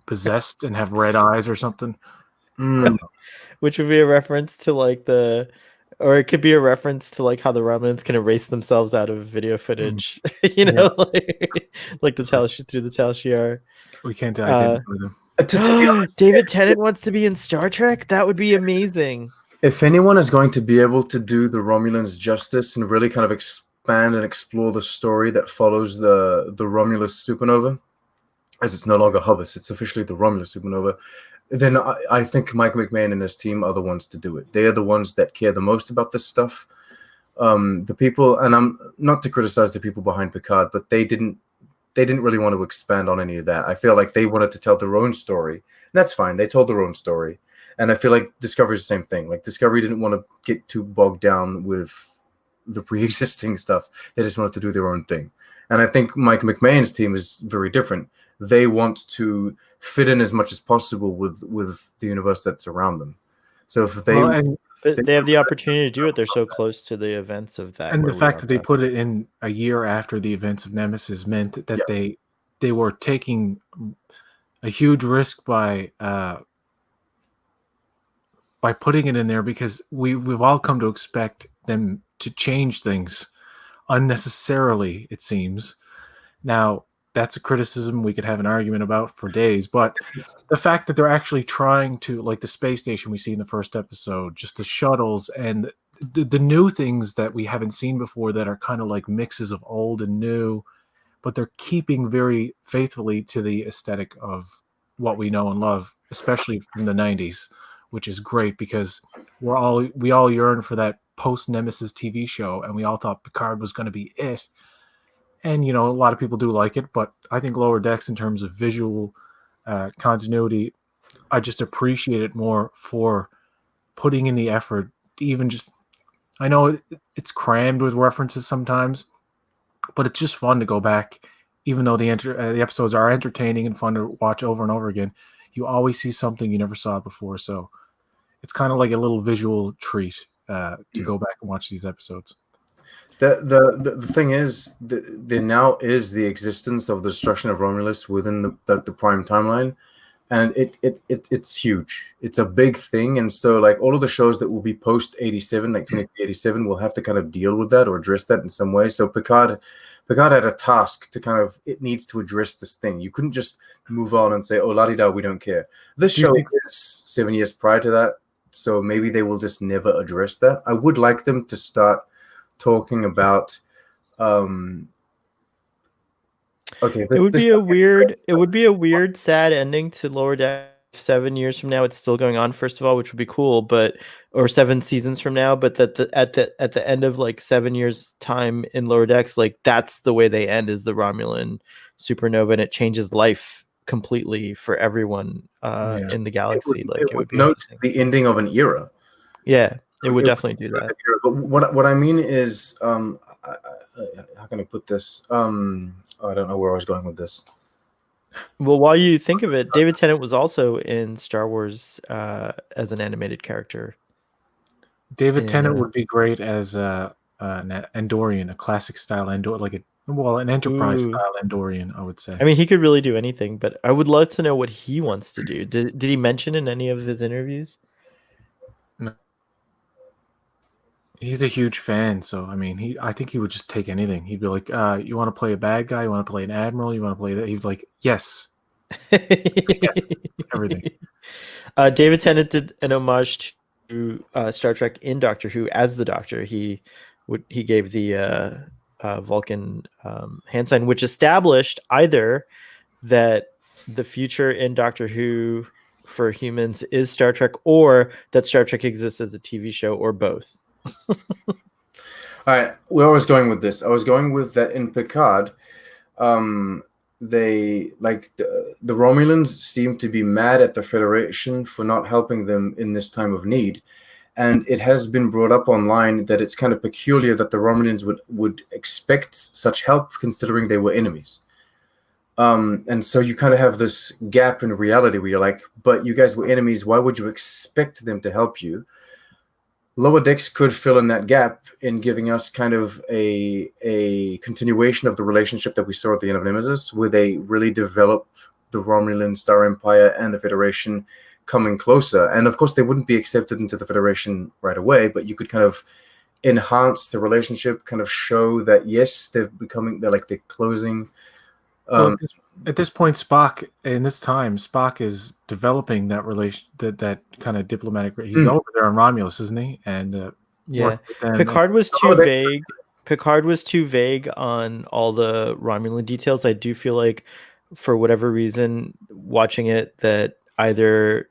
possessed and have red eyes or something, which would be a reference to like or it could be a reference to like how the Romulans can erase themselves out of video footage, you know, like the through the Tal Shiar. We can't identify them. David Tennant wants to be in Star Trek? That would be amazing. If anyone is going to be able to do the Romulans justice and really kind of expand and explore the story that follows the Romulus supernova, as it's no longer Hubris, it's officially the Romulus supernova, then I think Mike McMahon and his team are the ones to do it. They are the ones that care the most about this stuff. The people, and I'm not to criticize the people behind Picard, but they didn't really want to expand on any of that. I feel like they wanted to tell their own story. And that's fine. They told their own story. And I feel like Discovery's the same thing. Like Discovery didn't want to get too bogged down with the pre-existing stuff. They just wanted to do their own thing. And I think Mike McMahon's team is very different. They want to fit in as much as possible with the universe that's around them. So if they have the opportunity to do it, they're so close to the events of that. And the fact that they put it in a year after the events of Nemesis meant that they were taking a huge risk by putting it in there, because we've all come to expect them to change things unnecessarily, it seems. Now, that's a criticism we could have an argument about for days, but the fact that they're actually trying to, like the space station we see in the first episode, just the shuttles and the new things that we haven't seen before that are kind of like mixes of old and new, but they're keeping very faithfully to the aesthetic of what we know and love, especially from the 90s, which is great because we all yearn for that post-Nemesis TV show, and we all thought Picard was going to be it. And, you know, a lot of people do like it, but I think Lower Decks, in terms of visual continuity, I just appreciate it more for putting in the effort to even just... I know it's crammed with references sometimes, but it's just fun to go back. Even though the episodes are entertaining and fun to watch over and over again, you always see something you never saw before. So it's kind of like a little visual treat to go back and watch these episodes. The thing is, there now is the existence of the destruction of Romulus within the Prime timeline, and it's huge. It's a big thing, and so like all of the shows that will be post 87, like 2387, will have to kind of deal with that or address that in some way. So Picard had a task to kind of, it needs to address this thing. You couldn't just move on and say, oh, la-di-da, we don't care. This show is 7 years prior to that, so maybe they will just never address that. I would like them to start talking about okay, it would be a weird, sad ending to Lower Deck. 7 years from now, it's still going on. First of all, which would be cool, but or 7 seasons from now, but that at the end of like 7 years time in Lower Decks, like that's the way they end, is the Romulan supernova, and it changes life completely for everyone in the galaxy. It would be note the ending of an era. Yeah, it would definitely do that. But what I mean is, how can I put this? I don't know where I was going with this. Well, while you think of it, David Tennant was also in Star Wars as an animated character. David Tennant would be great as an Andorian, a classic style Andor, like an Enterprise style Andorian, I would say. I mean, he could really do anything, but I would love to know what he wants to do. Did he mention in any of his interviews? No. He's a huge fan, so I mean, I think he would just take anything. He'd be like, "You want to play a bad guy? You want to play an admiral? You want to play that?" He'd be like, "Yes, yes, everything." David Tennant did an homage to Star Trek in Doctor Who as the Doctor. He gave the Vulcan hand sign, which established either that the future in Doctor Who for humans is Star Trek, or that Star Trek exists as a TV show, or both. All right, where I was going with this, I was going with that in Picard, they like the Romulans seem to be mad at the Federation for not helping them in this time of need, and it has been brought up online that it's kind of peculiar that the Romulans would expect such help considering they were enemies. And so you kind of have this gap in reality where you're like, but you guys were enemies, why would you expect them to help you? Lower Decks could fill in that gap in giving us kind of a continuation of the relationship that we saw at the end of Nemesis, where they really develop the Romulan Star Empire and the Federation coming closer. And of course, they wouldn't be accepted into the Federation right away, but you could kind of enhance the relationship, kind of show that, yes, they're closing. Well, at this point, Spock is developing that relation, that kind of diplomatic. He's over there on Romulus, isn't he? And yeah, Picard was too vague. Picard was too vague on all the Romulan details. I do feel like, for whatever reason, watching it, that either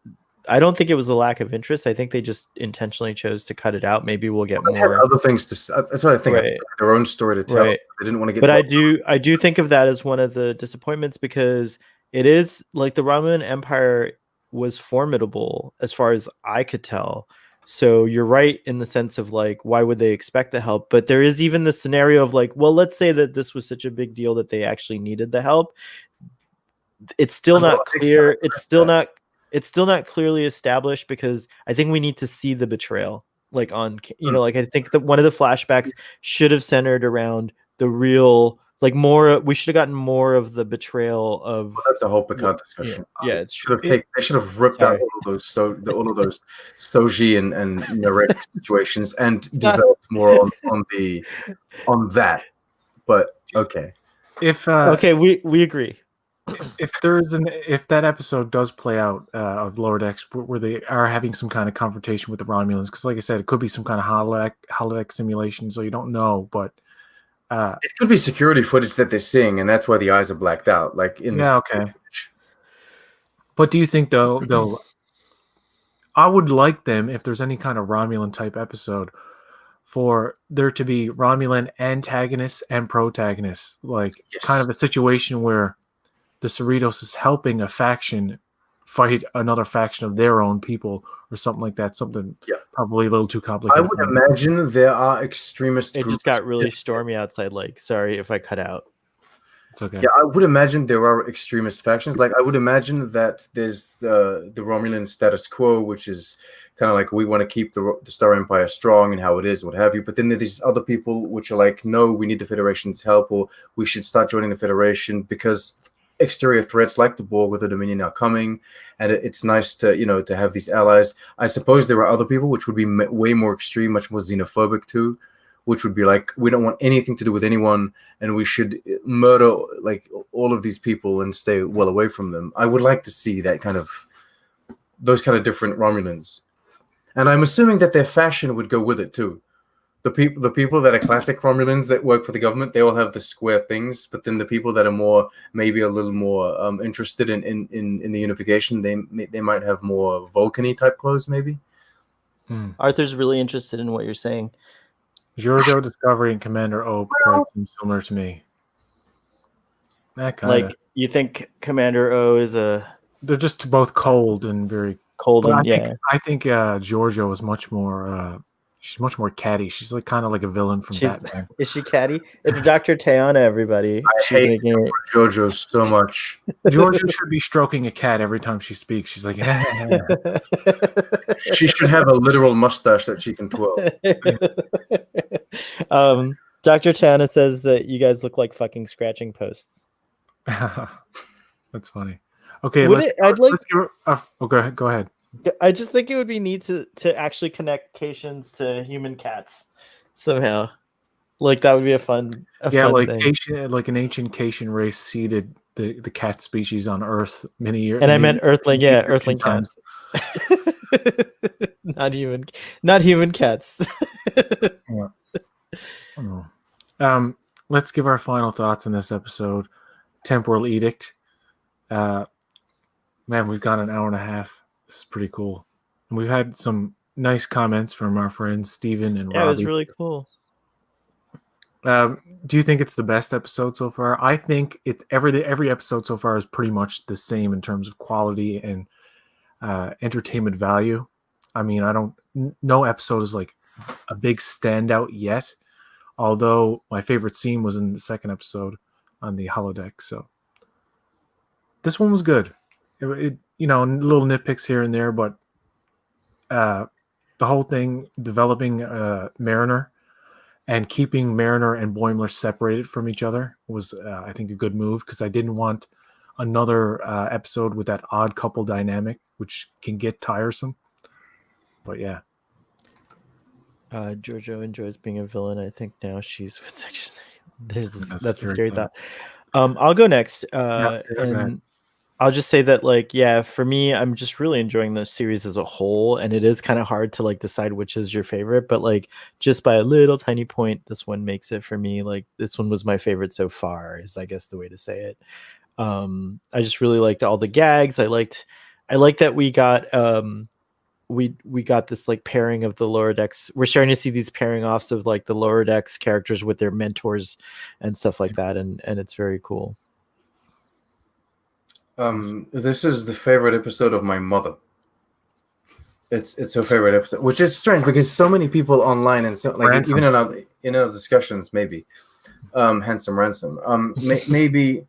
I don't think it was a lack of interest. I think they just intentionally chose to cut it out. Maybe we'll get more other things to. That's what I think. Right. Their own story to tell. Right. They didn't want to get. But I do think of that as one of the disappointments, because it is like the Romulan Empire was formidable as far as I could tell. So you're right in the sense of like, why would they expect the help? But there is even the scenario of like, well, let's say that this was such a big deal that they actually needed the help. It's still not clear. It's still not clearly established, because I think we need to see the betrayal. Like like I think that one of the flashbacks should have centered around the real, like more. We should have gotten more of the betrayal of. Well, that's a whole Picard discussion. Yeah, it's they should have ripped out all of those Soji and Narek situations and developed more on that. But okay, we agree. If that episode does play out of Lower Decks, where they are having some kind of confrontation with the Romulans, because like I said, it could be some kind of holodeck simulation, so you don't know, but it could be security footage that they're seeing, and that's why the eyes are blacked out. Like in footage. But do you think they'll? I would like them, if there's any kind of Romulan type episode, for there to be Romulan antagonists and protagonists, like kind of a situation where the Cerritos is helping a faction fight another faction of their own people, or something like that. Something probably a little too complicated. I would imagine there are extremist groups. It just got really stormy outside. Like, sorry if I cut out. It's okay. Yeah, I would imagine there are extremist factions. Like, I would imagine that there's the Romulan status quo, which is kind of like, we want to keep the Star Empire strong and how it is, what have you. But then there's these other people which are like, no, we need the Federation's help, or we should start joining the Federation because exterior threats like the Borg with the Dominion now coming, and it's nice to to have these allies. I suppose there are other people which would be way more extreme, much more xenophobic too, which would be like, we don't want anything to do with anyone, and we should murder like all of these people and stay well away from them. I would like to see those kind of different Romulans, and I'm assuming that their fashion would go with it too. The people that are classic Romulans that work for the government, they all have the square things. But then the people that are maybe a little more interested in the unification, they might have more Vulcan-y type clothes, maybe. Arthur's really interested in what you're saying. Giorgio, Discovery, and Commander O seem similar to me. Like, you think Commander O is they're just both cold and very cold, and I think Giorgio is much more. She's much more catty. She's like kind of like a villain from Batman. Is she catty? It's Dr. Tayana, everybody. I hate Giorgio so much. Giorgio should be stroking a cat every time she speaks. She's like, she should have a literal mustache that she can twirl. Dr. Tayana says that you guys look like fucking scratching posts. That's funny. Okay, go ahead. I just think it would be neat to actually connect Caitians to human cats somehow. Like, that would be a fun thing. Cation, like an ancient Cation race seeded the cat species on Earth many years. And I meant Earthling, Earthling cats. not human cats. Let's give our final thoughts on this episode. Temporal Edict. Man, we've got an hour and a half. This is pretty cool. And we've had some nice comments from our friends Steven and Robbie. Yeah, it was really cool. Do you think it's the best episode so far? I think every episode so far is pretty much the same in terms of quality and entertainment value. I mean, no episode is like a big standout yet. Although my favorite scene was in the second episode on the holodeck. So this one was good. It little nitpicks here and there, but the whole thing developing Mariner and keeping Mariner and Boimler separated from each other was, I think, a good move, because I didn't want another episode with that odd couple dynamic, which can get tiresome. But yeah. Giorgio enjoys being a villain. I think now she's with Section 8. That's a scary thought. I'll go next. And I'll just say that, for me, I'm just really enjoying the series as a whole, and it is kind of hard to decide which is your favorite, but just by a little tiny point, this one makes it for me. This one was my favorite so far, is I guess the way to say it. I just really liked all the gags. I liked that we got we got this pairing of the lower decks. We're starting to see these pairing offs of the lower decks characters with their mentors and stuff like that, and it's very cool. This is the favorite episode of my mother. It's her favorite episode, which is strange because so many people online and so even in our discussions, maybe Handsome Ransom, maybe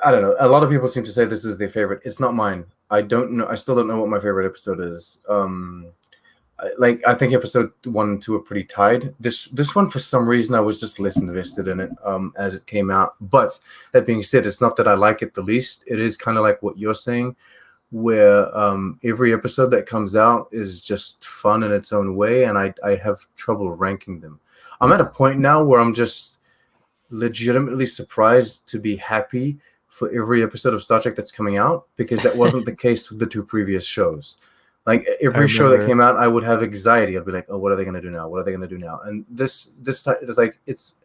I don't know. A lot of people seem to say this is their favorite. It's not mine. I don't know. I still don't know what my favorite episode is. I think episode 1 and 2 are pretty tied. This one, for some reason, I was just less invested in it as it came out. But that being said, it's not that I like it the least. It is kind of like what you're saying, where every episode that comes out is just fun in its own way, and I have trouble ranking them. I'm at a point now where I'm just legitimately surprised to be happy for every episode of Star Trek that's coming out, because that wasn't the case with the 2 previous shows. Every show that came out, I would have anxiety. I'd be like, "Oh, what are they going to do now? What are they going to do now?" And this it's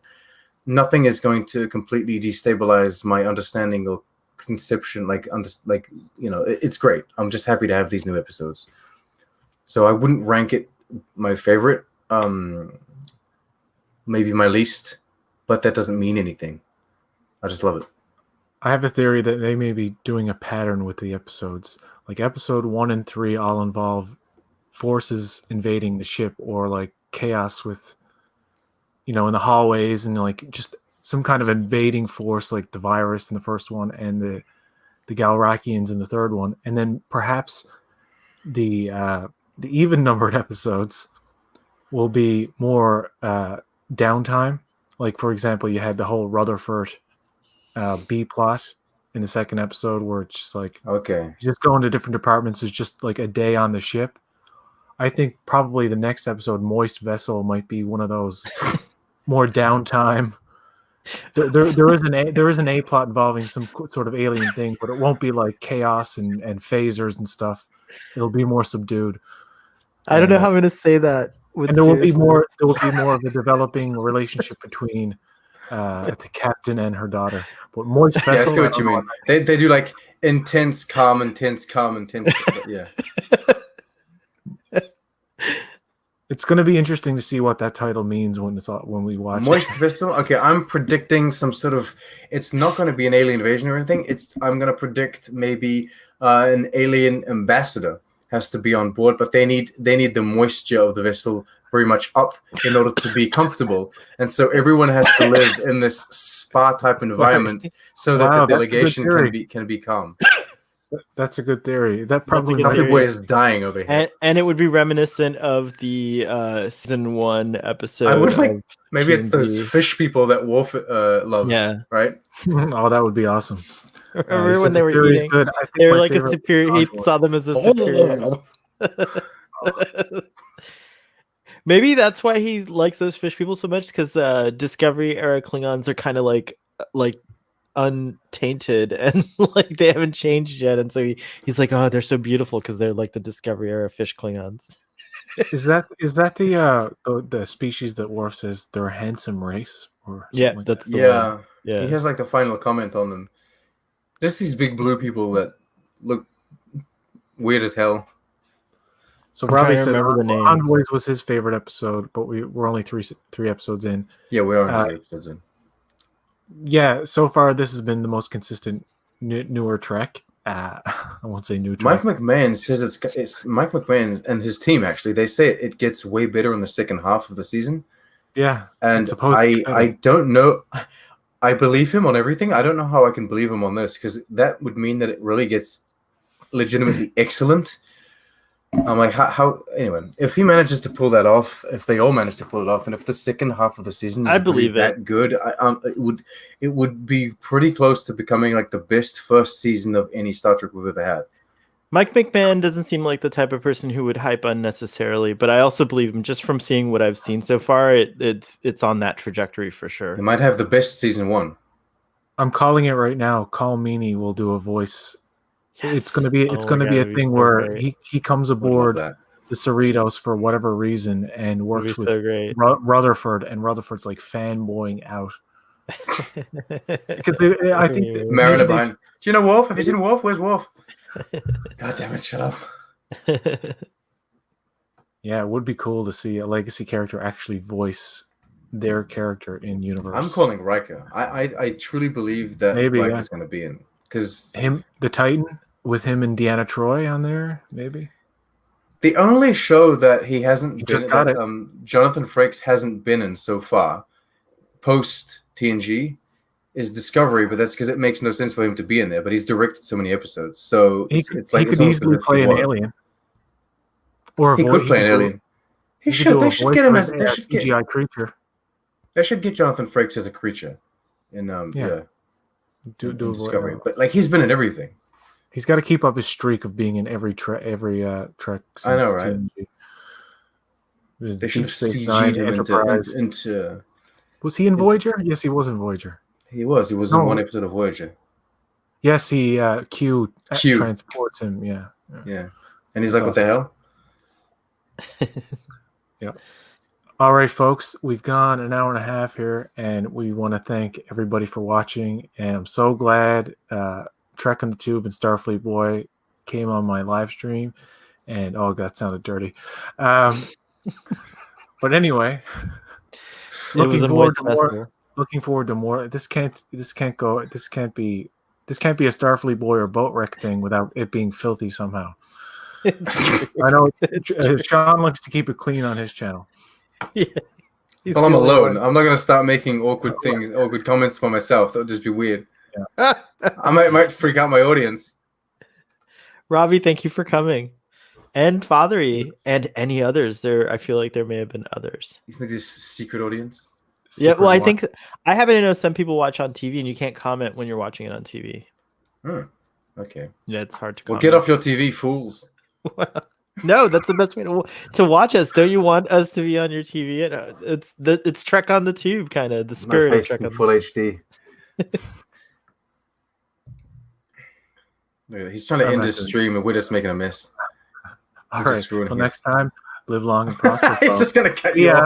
nothing is going to completely destabilize my understanding or conception. It's great. I'm just happy to have these new episodes. So I wouldn't rank it my favorite. Maybe my least, but that doesn't mean anything. I just love it. I have a theory that they may be doing a pattern with the episodes. Episode 1 and 3 all involve forces invading the ship, or chaos with, in the hallways, and just some kind of invading force, like the virus in the first one and the Galrakians in the third one. And then perhaps the even numbered episodes will be more downtime. For example, you had the whole Rutherford B plot in the second episode, where it's just like Okay. you just go into different departments. It's just like a day on the ship. I think probably the next episode, Moist Vessel, might be one of those more downtime. There is an A plot involving some sort of alien thing, but it won't be like chaos and phasers and stuff. It'll be more subdued. I don't know how I'm going to say that. And there will be more of a developing relationship between the captain and her daughter. But Moist Yeah, I Vessel, see what you mean. They do like intense, calm, intense, calm, intense. Yeah. It's going to be interesting to see what that title means when we watch Moist it. Vessel. Okay, I'm predicting some sort of. It's not going to be an alien invasion or anything. I'm going to predict maybe an alien ambassador has to be on board, but they need the moisture of the vessel very much up in order to be comfortable, and so everyone has to live in this spa type environment so that the delegation can be calm. That's a good theory. That probably Puppy Boy is dying over here, and it would be reminiscent of the season 1 episode. I would like maybe it's those fish people that Worf loves. Yeah, right. Oh, that would be awesome. Remember when they were eating? They were like a superior. He saw them as a superior. Maybe that's why he likes those fish people so much, because Discovery era Klingons are kind of like untainted and like they haven't changed yet, and so he's like, oh, they're so beautiful because they're like the Discovery era fish Klingons. Is that the species that Worf says they're a handsome race? Or yeah, like that's that? the one. Yeah. He has like the final comment on them. Just these big blue people that look weird as hell. So Robbie said Envoys was his favorite episode, but we're only three episodes in. Yeah, we are 3 episodes in. Yeah, so far this has been the most consistent newer Trek. I won't say new Trek. Mike McMahon says it's Mike McMahon and his team, actually. They say it gets way better in the second half of the season. Yeah. And I don't know. I believe him on everything. I don't know how I can believe him on this, because that would mean that it really gets legitimately excellent. I'm like, how? Anyway, if he manages to pull that off, if they all manage to pull it off, and if the second half of the season is that good, it would be pretty close to becoming like the best first season of any Star Trek we've ever had. Mike McMahon doesn't seem like the type of person who would hype unnecessarily, but I also believe him just from seeing what I've seen so far. It's on that trajectory for sure. It might have the best season 1. I'm calling it right now. Call Meany will do a voice. Yes. It's gonna be a thing where he comes aboard the Cerritos for whatever reason and works with Rutherford, and Rutherford's like fanboying out. Because I think Mariner behind. Do you know Worf? Have you seen Worf? Where's Worf? God damn it! Shut up. Yeah, it would be cool to see a legacy character actually voice their character in universe. I'm calling Riker. I truly believe that Riker's going to be in, because the Titan with him and Deanna Troi on there, maybe. The only show that he hasn't been in, Jonathan Frakes hasn't been in so far, post TNG, is Discovery, but that's because it makes no sense for him to be in there. But he's directed so many episodes, so it's like he could easily play an alien, or he could play an alien. He should. They should get him as a CGI creature. They should get Jonathan Frakes as a creature in do Discovery. But like, he's been in everything. He's got to keep up his streak of being in every Trek. Since I know, right? TNG. They should have CG'd him into. Was he in Voyager? Yes, he was in Voyager. He was. He was in one episode of Voyager. Yes, he Q transports him. Yeah. And he's like, "What the hell?" Yeah. All right, folks, we've gone an hour and a half here, and we want to thank everybody for watching. And I'm so glad Trek on the Tube and Starfleet Boy came on my live stream. And that sounded dirty. But anyway, looking forward to more. This can't be a Starfleet Boy or Boatrek thing without it being filthy somehow. I know Sean likes to keep it clean on his channel. Yeah. Well, I'm alone. I'm not going to start making awkward comments for myself. That would just be weird. Yeah. I might freak out my audience. Robbie, thank you for coming. And Fathery and any others. I feel like there may have been others. Isn't like this secret audience? I think I happen to know some people watch on TV and you can't comment when you're watching it on TV. Okay. Yeah, it's hard to. Well, get off your TV, fools. No, that's the best way to watch us. Don't you want us to be on your TV? It's Trek on the Tube, kind of the spirit My of face Trek in on full HD. Look at that. He's trying to end his stream, and we're just making a mess. All right. Until next time, live long and prosper. He's just gonna cut you off.